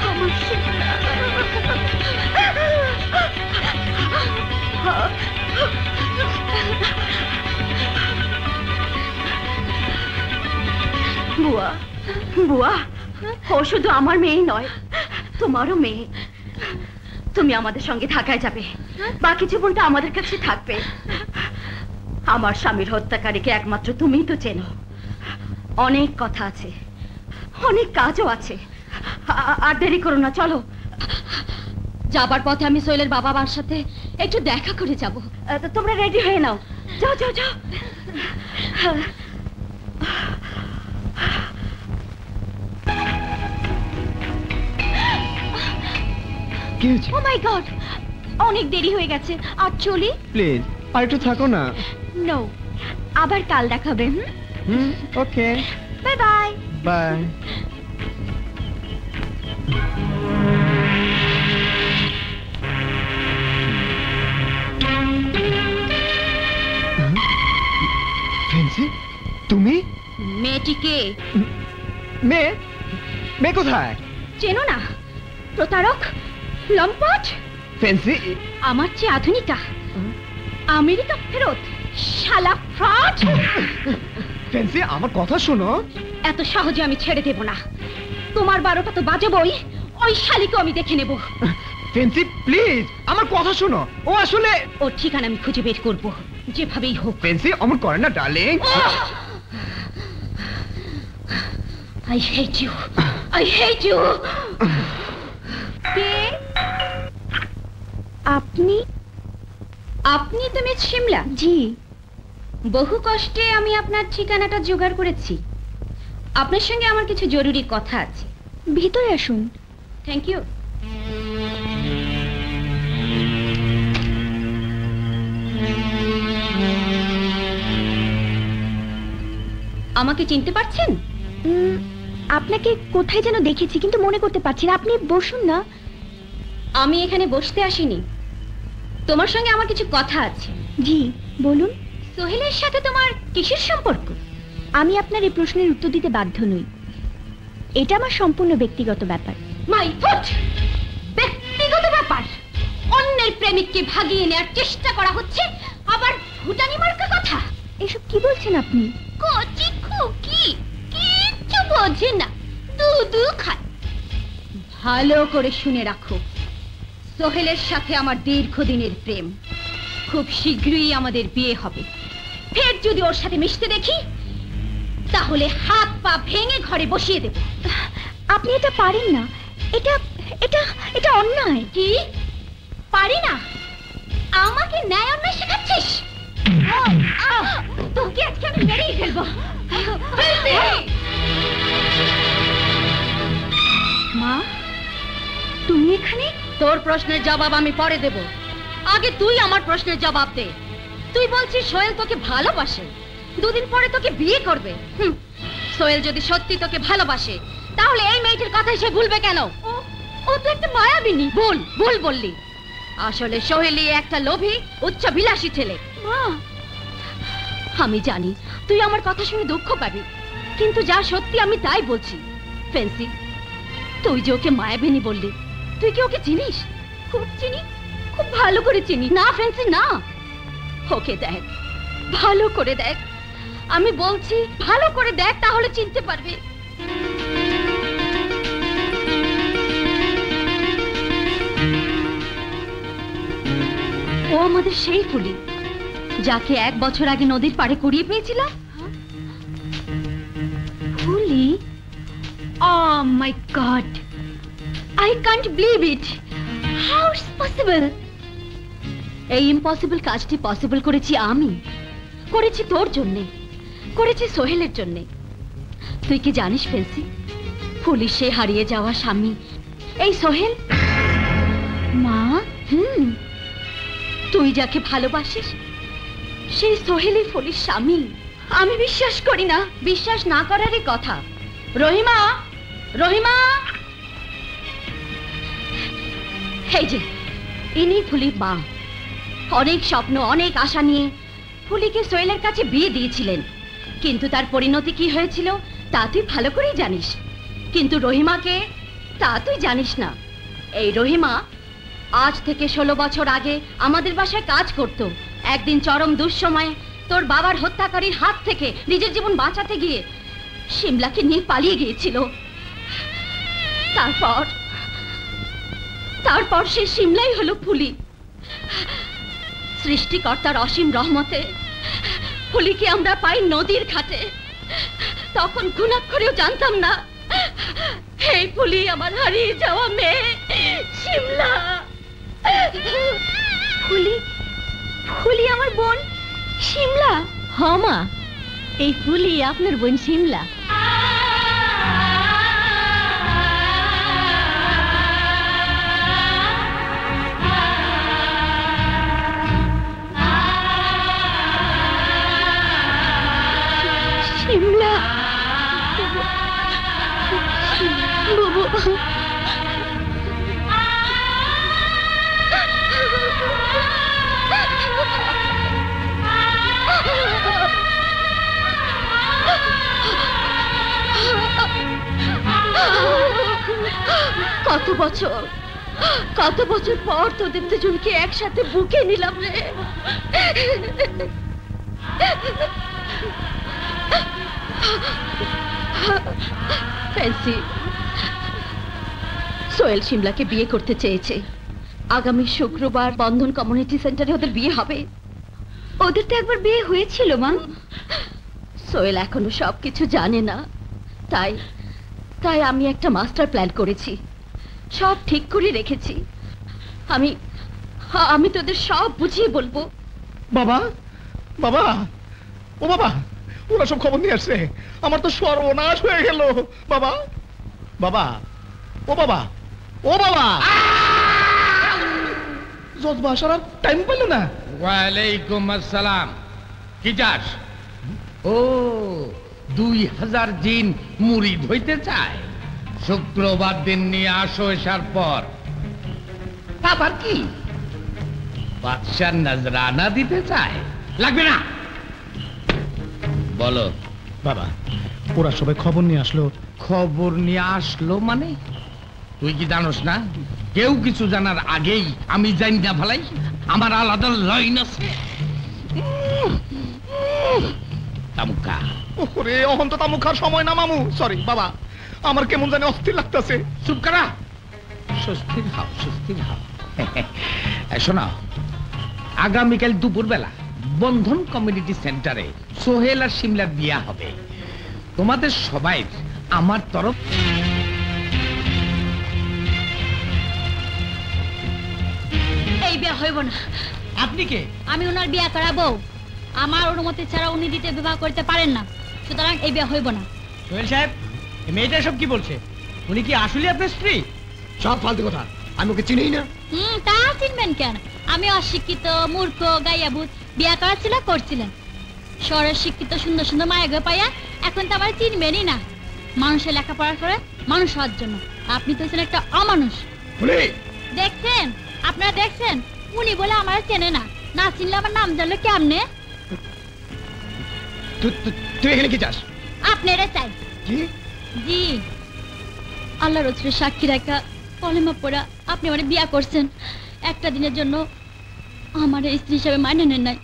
আমার শিমলা। বুয়া, বুয়া, ও শুধু আমার মেয়ে নয়, তোমারও মেয়ে। তুমি আমাদের সঙ্গে ঢাকায় যাবে, বাকি জীবনটা আমাদের কাছে থাকবে। আমার স্বামীর হত্যাকারীকে একমাত্র তুমিই তো চেনো। অনেক কথা আছে, অনেক কাজও আছে, আর দেরি করো না, চলো। যাবার পথে আমি সোহেলের বাবা মার সাথে একটু দেখা করে যাব। তোমরা রেডি হয়ে নাও, যাও যাও যাও। কি হয়েছে? ও মাই গড, অনেক দেরি হয়ে গেছে, আর চলি? প্লিজ আর একটু থাকো না। নো, আবার কাল দেখাবে। ওকে, বাই বাই। বাই। ফেন্সি, তুমি? মেয়েটিকে মেয়ে? মেয়ে কোথায়? চেনো না? প্রতারক, লম্পট। ফেন্সি আমার চেয়ে আধুনিকা, আমেরিকা ফেরত, শালা ফ্রড। ফেন্সি আমার কথা শোনো। এত সহজে আমি ছেড়ে দেব না। তোমার 12টা তো বাজাবই, ওই শালিকে আমি দেখে নেব। ফেন্সি প্লিজ আমার কথা শোনো। ও আসলে ওর ঠিকানা আমি খুঁজে বের করব, যেভাবেই হোক। ফেন্সি অমন করে না darling. I hate you. I hate you. কে আপনি? আপনি তো মিস শিমলা? জি। বহু কষ্টে আমি আপনার ঠিকানাটা জোগাড় করেছি। আপনার সঙ্গে আমার কিছু জরুরি কথা আছে। ভিতরে আসুন। Thank you. আমাকে চিনতে পারছেন? আপনাকে কোথায় যেন দেখেছি, কিন্তু মনে করতে পারছি না। আপনি বসুন না। আমি এখানে বসতে আসিনি, তোমার সঙ্গে আমার কিছু কথা আছে। জি বলুন। সোহেলের সাথে তোমার কিসের সম্পর্ক? আমি আপনার এই প্রশ্নের উত্তর দিতে বাধ্য নই, এটা আমার সম্পূর্ণ ব্যক্তিগত ব্যাপার। My foot! ব্যক্তিগত ব্যাপার? অন্যের প্রেমিককে ভাগিয়ে নেওয়ার চেষ্টা করা হচ্ছে, আবার ভুটানি মার্কা কথা। এসব কি বলছেন আপনি? কচি খুকি কিচ্ছু বোঝে না, দুধু খায়। ভালো করে শুনে রাখো, সোহেলের সাথে আমার দীর্ঘদিনের প্রেম। খুব শীঘ্রই আমাদের বিয়ে হবে। ফের যদি ওর সাথে মিশতে দেখি তাহলে হাত পা ভেঙে ঘরে বসিয়ে দেব। আপনি এটা পারেন না, এটা এটা এটা অন্যায়। কি পারি না? আমাকে ন্যায় অন্যায় শেখাচ্ছিস? তোকে আজকে আমি মেরেই ফেলবো। মা তুমি এখানে? তোর প্রশ্নের জবাব আমি পরে দেব, আগে তুই আমার প্রশ্নের জবাব দে। তুই বলছিস সোহেল তোকে ভালোবাসে, দুদিন পরে তোকে বিয়ে করবে। সোহেল যদি সত্যি তোকে ভালোবাসে তাহলে এই মেয়েটির কথাই সে ভুলবে কেন? ও তো একটা মায়াবিনী। ভুল ভুল বললি। আসলে সোহেলই একটা লোভী উচ্চাভিলাষী ছেলে। মা আমি জানি তুই আমার কথা শুনে দুঃখ পাবি, কিন্তু যা সত্যি আমি তাই বলছি। ফেন্সি, তুই যে ওকে মায়াবিনী বললি, তুই কি ওকে চিনিস? খুব চিনি, খুব ভালো করে চিনি। না ফেন্সি না, ওকে দেখ, ভালো করে দেখ, আমি বলছি ভালো করে দেখ, তাহলে চিনতে পারবি। ও আমাদের সেই ফুলি যাকে 1 বছর আগে নদীর পাড়ে কুড়িয়ে পেয়েছিলাম। ফুলি? Oh my God! I can't believe it! How is possible? এই ইম্পসিবল কাজটি পসিবল করেছি আমি, করেছি তোর জন্যে, করেছি সোহেলের জন্যে। তুই কি জানিস ফেন্সি, পুলিশে হারিয়ে যাওয়া স্বামী এই সোহেল। মা, তুই যাকে ভালোবাসিস সেই সোহেলই ফুলির স্বামী। আমি বিশ্বাস করি না। বিশ্বাস না করারই কথা। রহিমা, রহিমা, এই যে ইনি ফুলির মা। অনেক স্বপ্ন, অনেক আশা নিয়ে ফুলিকে সোহেলের কাছে বিয়ে দিয়েছিলেন, কিন্তু তার পরিণতি কি হয়েছিল তা তুই ভালো করেই জানিস। কিন্তু রহিমাকে তা তুই জানিস না। এই রহিমা আজ থেকে 16 বছর আগে আমাদের বাসায় কাজ করত। একদিন চরম দুঃসময়ে তোর বাবার হত্যাকারীর হাত থেকে নিজের জীবন বাঁচাতে গিয়ে শিমলাকে নিয়ে পালিয়ে গিয়েছিল। তারপর সে শিমলাই হলো ফুলি। সৃষ্টিকর্তার অসীম রহমতে ফুলিকে আমরা পাই নদীর ঘাটে। তখন ঘুণাক্ষরেও জানতাম না এই ফুলি আমার হারিয়ে যাওয়া মেয়ে শিমলা। ফুলি? ফুলি আমার বোন শিমলা? হ্যাঁ মা, এই ফুলি আপনার বোন শিমলা। শিমলা বাবু, কত বছর পর তোদের দুজনকে একসাথে বুকে নিলাম রে। ফ্যান্সি, সোহেল শিমলাকে বিয়ে করতে চেয়েছে। আগামী শুক্রবার বন্ধন কমিউনিটি সেন্টারে ওদের বিয়ে হবে। ওদের তো একবার বিয়ে হয়েছিল মা। সোহেল এখনো সবকিছু জানে না, তাই আমি একটা মাস্টার প্ল্যান করেছি, সব ঠিক করে রেখেছি। আমি তোদের সব বুঝিয়ে বলবো। বাবা, বাবা, ও বাবা, ওরা সব খবর নিয়ে আসছে। আমার তো সর্বনাশ হয়ে গেল। বাবা, বাবা, ও বাবা, ও বাবা, জজবা আসার আর টাইম পেল না। ওয়ালাইকুম আসসালাম। কি চাস? ও 2000 জিন মুরিদ হইতে চায়। শুক্রবার দিন নিয়ে আসো, এসার পর আবার কি বাদশার নজরানা দিতে চায়? লাগবে না, বলো। বাবা, ওরা সবাই খবর নিয়ে আসলো। খবর নিয়ে আসলো মানে? তুই কি জানোস না কেউ কিছু জানার আগেই আমি জানি না ভালাই? আমার আলাদা লাইন আছে। তামুকা, ওরে অহন্ত তামুখার সময় না মামু। সরি বাবা, আমার কেমন জানি অস্থির লাগতেছে। চুপ করা, স্বস্তির হাও, স্বস্তির হাও। শোনা, আগামীকাল দুপুরবেলা বন্ধন কমিউনিটি সেন্টারে সোহেল আর শিমলার বিয়া হবে। তোমাদের সবাই আমার তরফ। এই বিয়া হইব না। আপনি কে? আমি ওনার বিয়া করাবো। আমার অনুমতি ছাড়া উনি দ্বিতীয় বিবাহ করতে পারেন না, সুতরাং এই বিয়া হইব না। সোহেল সাহেব, এই মেয়েটা সব কি বলছে? উনি কি আসলে আপনার স্ত্রী? সব ফালতু কথা, আমি ওকে চিনিই না। তা চিনবেন কেন? আমি অশিক্ষিত, মূর্খ, গাইয়াবুত বিয়া করাচ্ছিল করছিলেন। শহরের শিক্ষিত সুন্দর সুন্দর মায়ের পাইয়া এখন তো আমার চিনবেনই না। মানুষের লেখাপড়া করে মানুষ হওয়ার জন্য। আপনি তো ছিলেন একটা অমানুষ। দেখছেন, আপনারা দেখছেন, উনি বলে আমার চেনে না। না চিনলে আমার নাম জানলে কেমনে? তুই এখানে কি চাস? আপনারা চাই। কি? জি, আল্লাহ রসুলের সাক্ষী রাখা কলেমা পড়া আপনি আমার বিয়া করছেন, একটা দিনের জন্য আমার স্ত্রী হিসাবে মানে নেন নাই।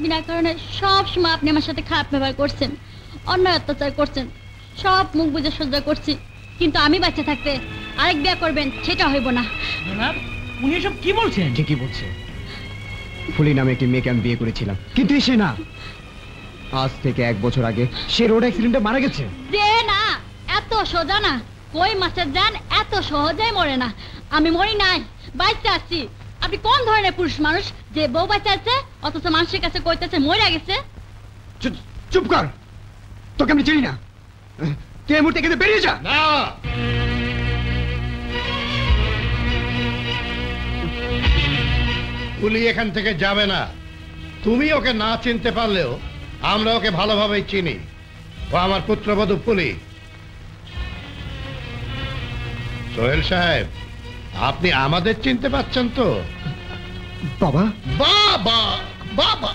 বিনা কারণে সব সময় আপনি আমার সাথে খারাপ ব্যবহার করছেন, অন্যায় অত্যাচার করছেন, সব মুখ বুঝে সহ্য করছি। কিন্তু আমি বাচ্চা থাকতে আরেক বিয়া করবেন সেটা হইব না। জনাব, উনি এসব কি বলছেন? ঠিকই বলছে। ফুলি নামে একটি মেয়েকে আমি বিয়ে করেছিলাম, কিন্তু সে না, আজ থেকে 1 বছর আগে সে রোড অ্যাক্সিডেন্টে মারা গেছে। যে না, এত সোজা না, কই মাছের জান এত সহজেই মরে না। আমি মরি নাই, বাইতে আছি। আপনি কোন ধরনের পুরুষ মানুষ যে বউ বাচ্চা আছে অথচ মানুষের কাছে কইতেছে মরে গেছে? চুপ কর, তোকে আমি চিনি না। তুই এই মুহূর্তে এখানে বেরিয়ে যা। না, পুলি এখান থেকে যাবে না। তুমি ওকে না চিনতে পারলেও আমরা ওকে ভালোভাবেই চিনি। ও আমার পুত্রবধূ পুলি। সোহেল সাহেব, আপনি আমাদের চিনতে পাচ্ছেন তো? বাবা, বাবা বাবা,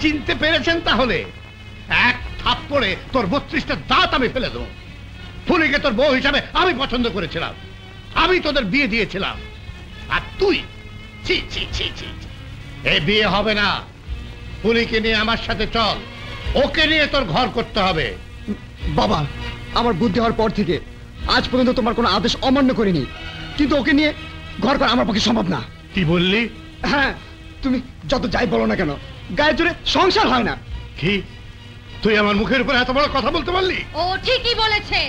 চিনতে পেরেছেন? তাহলে এক থাপ্পড়ে তোর 32টা দাঁত আমি ফেলে দেবো। ফুলিকে তোর বউ হিসাবে আমি পছন্দ করেছিলাম, আমি তোদের বিয়ে দিয়েছিলাম, আর তুই ছি ছি ছি ছি। এই বিয়ে হবে না। ফুলিকে নিয়ে আমার সাথে চল, ওকে নিয়ে তোর ঘর করতে হবে। বাবা, আমার বুদ্ধি হওয়ার পর থেকে আজ পর্যন্ত তোমার কোনো আদেশ অমান্য করিনি, কিন্তু ওকে নিয়ে ঘর করা আমার পক্ষে সম্ভব না। কি বললি? হ্যাঁ, তুমি যত যাই বলো না কেন, গায়ের জোরে সংসার হয় না। কি তুই আমার মুখের উপর এত বড় কথা বলতে পারলি? ও ঠিকই বলেছে।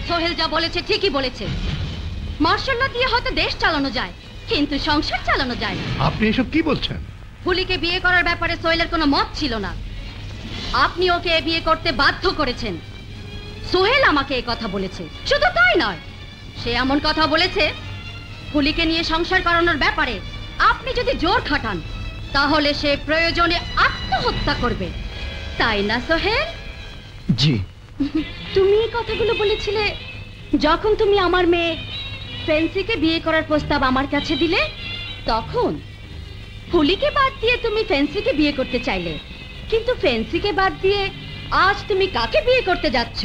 সোহেল যা বলেছে ঠিকই বলেছে। মার্শাল্লাহ দিয়ে হয়তো দেশ চালানো যায়, কিন্তু সংসার চালানো যায় না। আপনি এসব কি বলছেন? ফুলিকে বিয়ে করার ব্যাপারে সোহেলের কোনো মত ছিল না। আপনি ওকে বিয়ে করতে বাধ্য করেছেন। সোহেল আমাকে এই কথা বলেছে। শুধু তাই নয়, সে এমন কথা বলেছে ফুলিকে নিয়ে সংসার করানোর ব্যাপারে আপনি যদি জোর খাটান তাহলে সে প্রয়োজনে আত্মহত্যা করবে। তাই না সোহেল? জি। তুমি এই কথাগুলো বলেছিলে যখন তুমি আমার মেয়ে ফেন্সিকে বিয়ে করার প্রস্তাব আমার কাছে দিলে। তখন ফুলিকে বাদ দিয়ে তুমি ফেন্সিকে বিয়ে করতে চাইলে, কিন্তু ফেন্সিকে বাদ দিয়ে আজ তুমি কাকে বিয়ে করতে যাচ্ছ?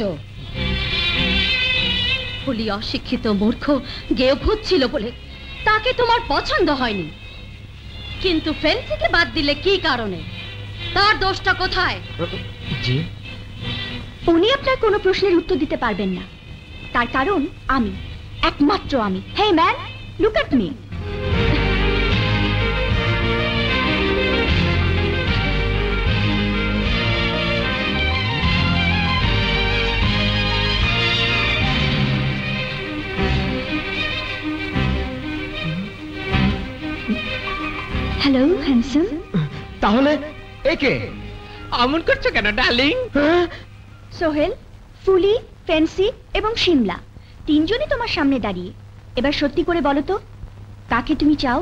ফুলি অশিক্ষিত, মূর্খ, গেয়ভূত ছিল বলে তাকে তোমার পছন্দ হয়নি, কিন্তু ফেন্সিকে বাদ দিলে কি কারণে? তার দোষটা কোথায়? জি, উনি আপনার কোনো প্রশ্নের উত্তর দিতে পারবেন না, তার কারণ আমি, একমাত্র আমি। Hey man, look at me. Hello handsome. তাহলে একে আমন করছো কেন ডার্লিং? সোহেল, ফুলি, ফেন্সি এবং শিমলা তিনজনই তোমার সামনে দাঁড়িয়ে। এবার সত্যি করে বলো তো, কাকে তুমি চাও?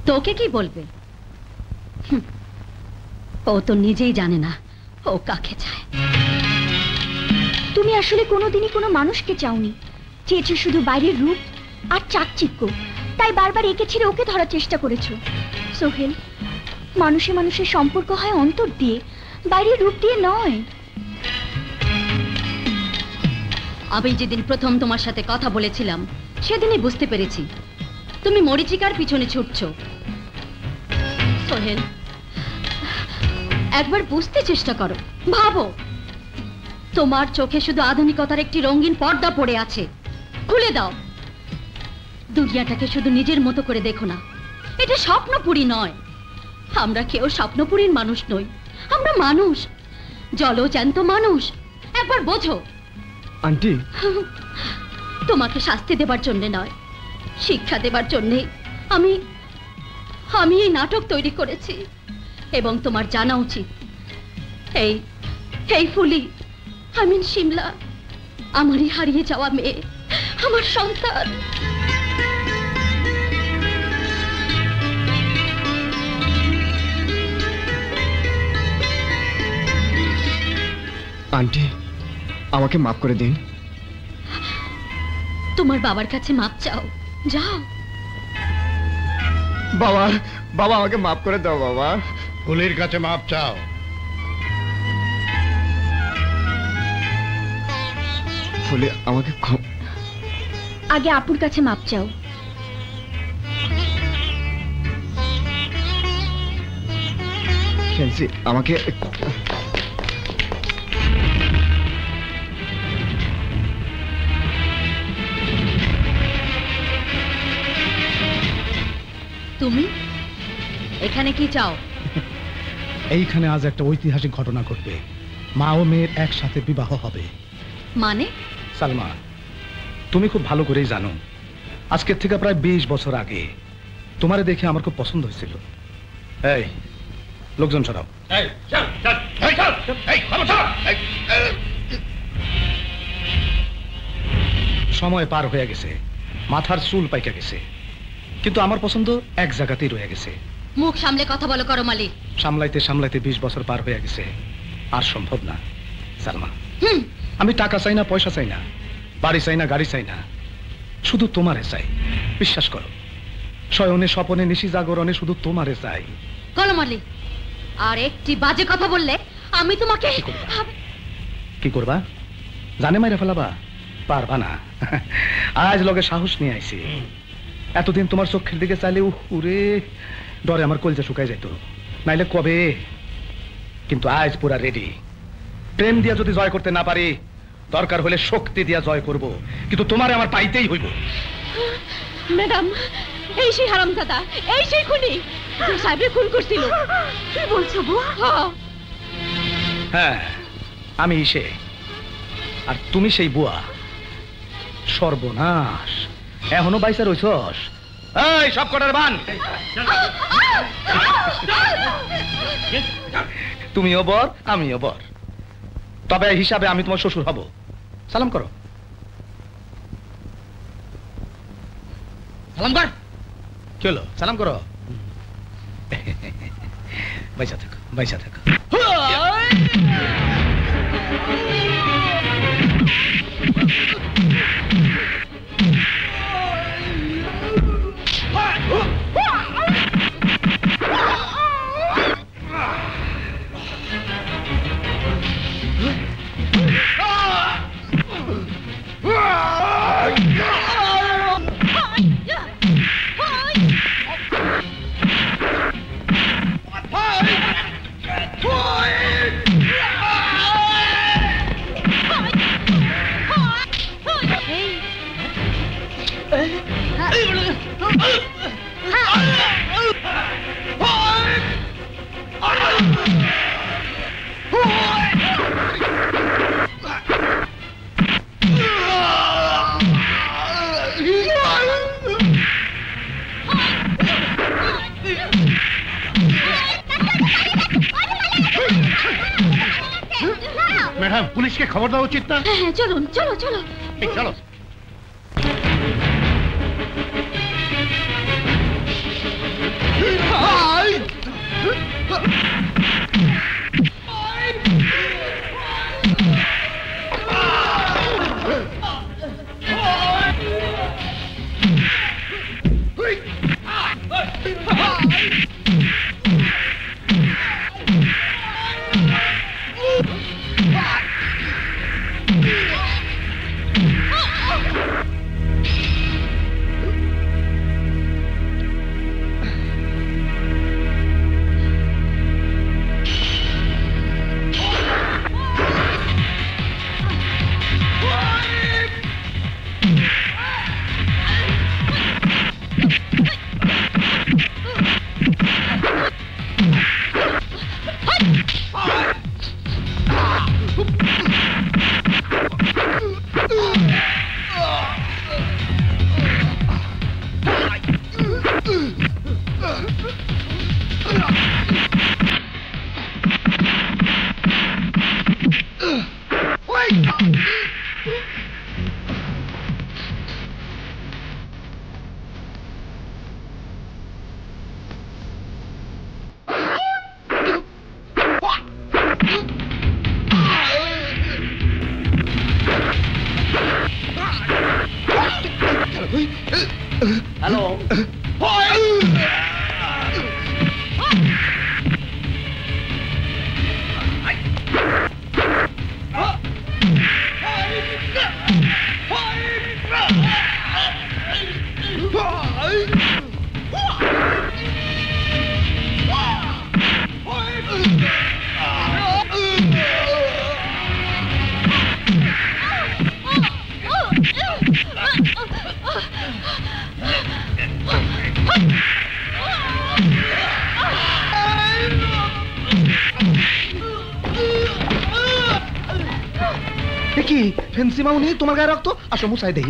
তোকে কি বলবে? ও তো নিজেই জানে না ও কাকে চায়। তুমি আসলে কোনোদিনই কোনো মানুষকে চাওনি, চেয়েছো শুধু বাইরের রূপ আর চাকচিক্য, তাই বারবার একে ছেড়ে ওকে ধরার চেষ্টা করেছো। সোহেল, মানুষে মানুষের সম্পর্ক হয় অন্তর দিয়ে, বাইরের রূপ দিয়ে নয়। আমি যেদিন প্রথম তোমার সাথে কথা বলেছিলাম সেদিনই বুঝতে পেরেছি তুমি মরিচিকার পিছনে ছুটছো। সোহেল, একবার বুঝতে চেষ্টা করো, ভাবো তোমার চোখে শুধু আধুনিকতার একটি রঙিন পর্দা পড়ে আছে। খুলে দাও, দুনিয়াটাকে শুধু নিজের মতো করে দেখো না। এটা স্বপ্নপুরী নয়, আমরা কেউ স্বপ্নপুরীর মানুষ নই, আমরা মানুষ, জলজ্যান্ত মানুষ। একবার বোঝো। আন্টি, তোমাকে শাস্তি দেবার জন্য নয়, শিক্ষা দেবার জন্যে আমি এই নাটক তৈরি করেছি। এবং তোমার জানা উচিত এই ফুলি, আই মিন শিমলা, আমারই হারিয়ে যাওয়া মেয়ে, আমার সন্তান। আন্টি আমাকে মাফ করে দিন। তোমার বাবার কাছে মাপ চাও, যাও। বাবা বাবা আমাকে মাফ করে দাও বাবা। ফুলির কাছে মাপ চাও। ফুলি আমাকে আগে আপুর কাছে মাপ চাও। আমাকে তুমি এখানে কি চাও? এইখানে আজ একটা ঐতিহাসিক ঘটনা ঘটবে। মা ও মেয়ের একসাথে বিবাহ হবে। মানে? সালমা, তুমি খুব ভালো করেই জানো আজকের থেকে প্রায় 20 বছর আগে তোমারে দেখে আমার খুব পছন্দ হয়েছিল। এই লোকজন সরাও। সময় পার হয়ে গেছে, মাথার চুল পাইকা গেছে, কিন্তু আমার পছন্দ এক জায়গাতেই রয়ে গেছে। মুখ সামলে কথা বলো করমালি। সামলাইতে সামলাইতে 20 বছর পার হয়ে গেছে, আর সম্ভব না সালমা। আমি টাকা চাই না, পয়সা চাই না, বাড়ি চাই না, গাড়ি চাই না, শুধু তোমারে চাই। বিশ্বাস করো, শয়নে স্বপনে নিশি জাগরণে শুধু তোমারে চাই। করমালি, আর একটি বাজে কথা বললে আমি তোমাকে কি করবা? জানে মাইরা ফেলাবা? পারবা না। আজ লগে সাহস নিয়ে আইছি। এতদিন তোমার চোখের দিকে চাইলে উরে ডরে আমার কলজা শুকায় যেত, নাইলে কবে। কিন্তু আজ পুরা রেডি। প্রেম দিয়া যদি জয় করতে না পারি, দরকার হলে শক্তি দিয়া জয় করব, কিন্তু তোমারে আমার পাইতেই হইব। ম্যাডাম, এই সেই হারামজাদা, এই সেই খুনি যে সাহেবকে খুন করছিল। কি বলছো বুয়া? হ্যাঁ, আমি সে, আর তুমি সেই বুয়া। সর্বনাশ, এখনো বাইসা রইছস? এই সব কটার বান। তুমিও বর, আমিও বর, তবে হিসাবে আমি তোমার শ্বশুর হব। সালাম করো। সালাম কর। কি হলো? সালাম করো। বাইসা থাকো, বাইসা থাকো। ম্যাডাম, পুলিশকে খবর দেওয়া উচিত না? হ্যাঁ, চলুন, চলো চলো চলো। হ্যালো কি ফেন্সি মাউনি তোমার গায়ে রক্ত? আসো মুছাই দেই।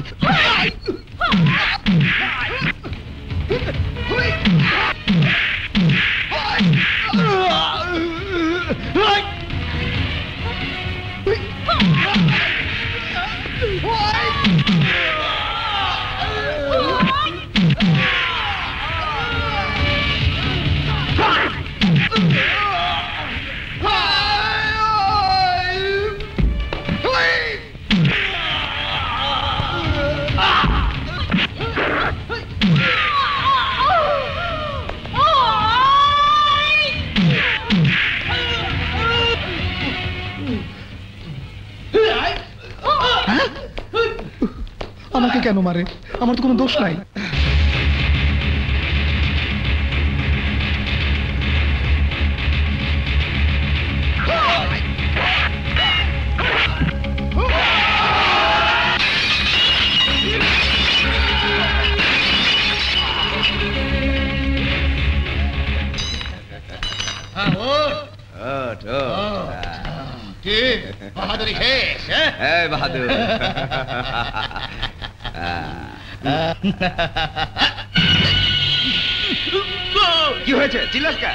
আমাকে কেন মারে? আমার তো কোনো দোষ নাই। বাহাদুরি শেষ? বাহাদুর কি হয়েছে? চিল্লাস কা?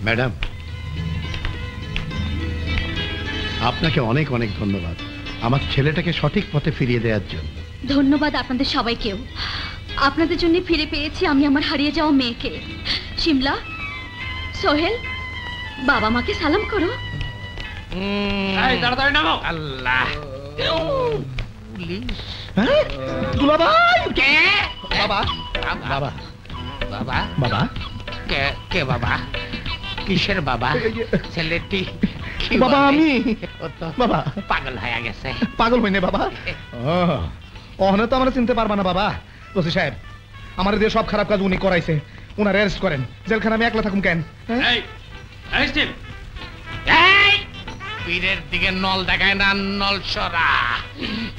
ম্যাডাম, আপনাকে অনেক অনেক ধন্যবাদ আমার ছেলেটাকে সঠিক পথে ফিরিয়ে দেওয়ার জন্য। ধন্যবাদ আপনাদের সবাইকেও। আপনাদের জন্য ফিরে পেয়েছি আমি আমার হারিয়ে যাওয়া মেয়েকে। শিমলা, সোহেল, বাবা মাকে সালাম করো। তাড়াতাড়ি নামো। আল্লাহ, পুলিশ। দুলাভাই। কে? বাবা। বাবা বাবা বাবা। কে বাবা? কিসের বাবা? ছেলেটি বাবা আমি। বাবা পাগল হয়ে গেছে। পাগল হইনি বাবা। ওখানে তো আমরা চিনতে পারবা না বাবা। ওসি সাহেব, আমার দিয়ে সব খারাপ কাজ উনি করাইছে, উনার অ্যারেস্ট করেন। জেলখানা আমি একলা থাকুম কেন? পীরের দিকে নল দেখায় না, নল সরা।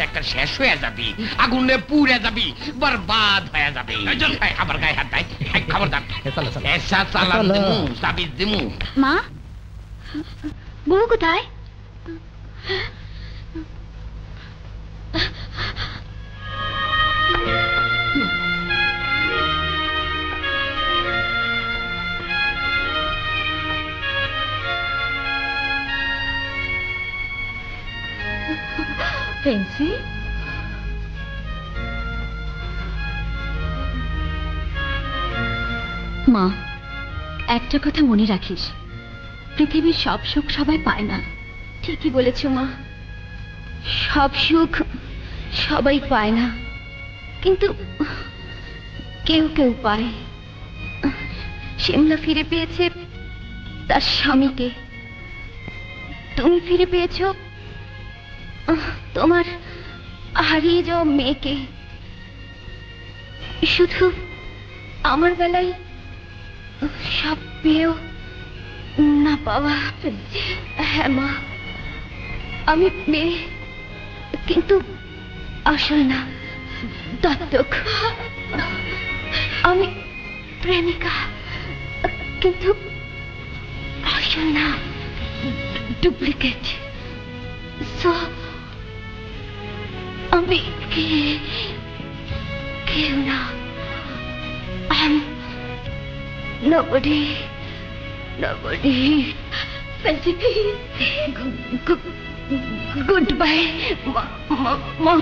একটা শেষ হয়ে যাবি, আগুনে পুড়ে যাবি, বরবাদ হয়ে যাবি। আবার গায়ে হাত দেয়, খবরদার। এসা চালান দিমু, তাবিজ দিমু। মা, বউ কোথায়? ফেন্সি, মা একটা কথা মনে রাখিস, পৃথিবীর সব সুখ সবাই পায় না। ঠিকই বলেছ মা। সব সুখ সবাই পায় না, কিন্তু কেউ কেউ পায়। শিমলা ফিরে পেয়েছে তার স্বামীকে, তুমি ফিরে পেয়েছ তোমার হারিয়ে যাওয়া মেয়েকে। শুধু আমার বেলায় সব পেয়েও না পাওয়া। হ্যাঁ মা, আমি মেয়ে, কিন্তু আসল না, দত্তক। আমি প্রেমিকা, কিন্তু আসল না, ডুপ্লিকেট। সো আমি কেউ না। Nobody. Fancy, please. Goodbye, Mom.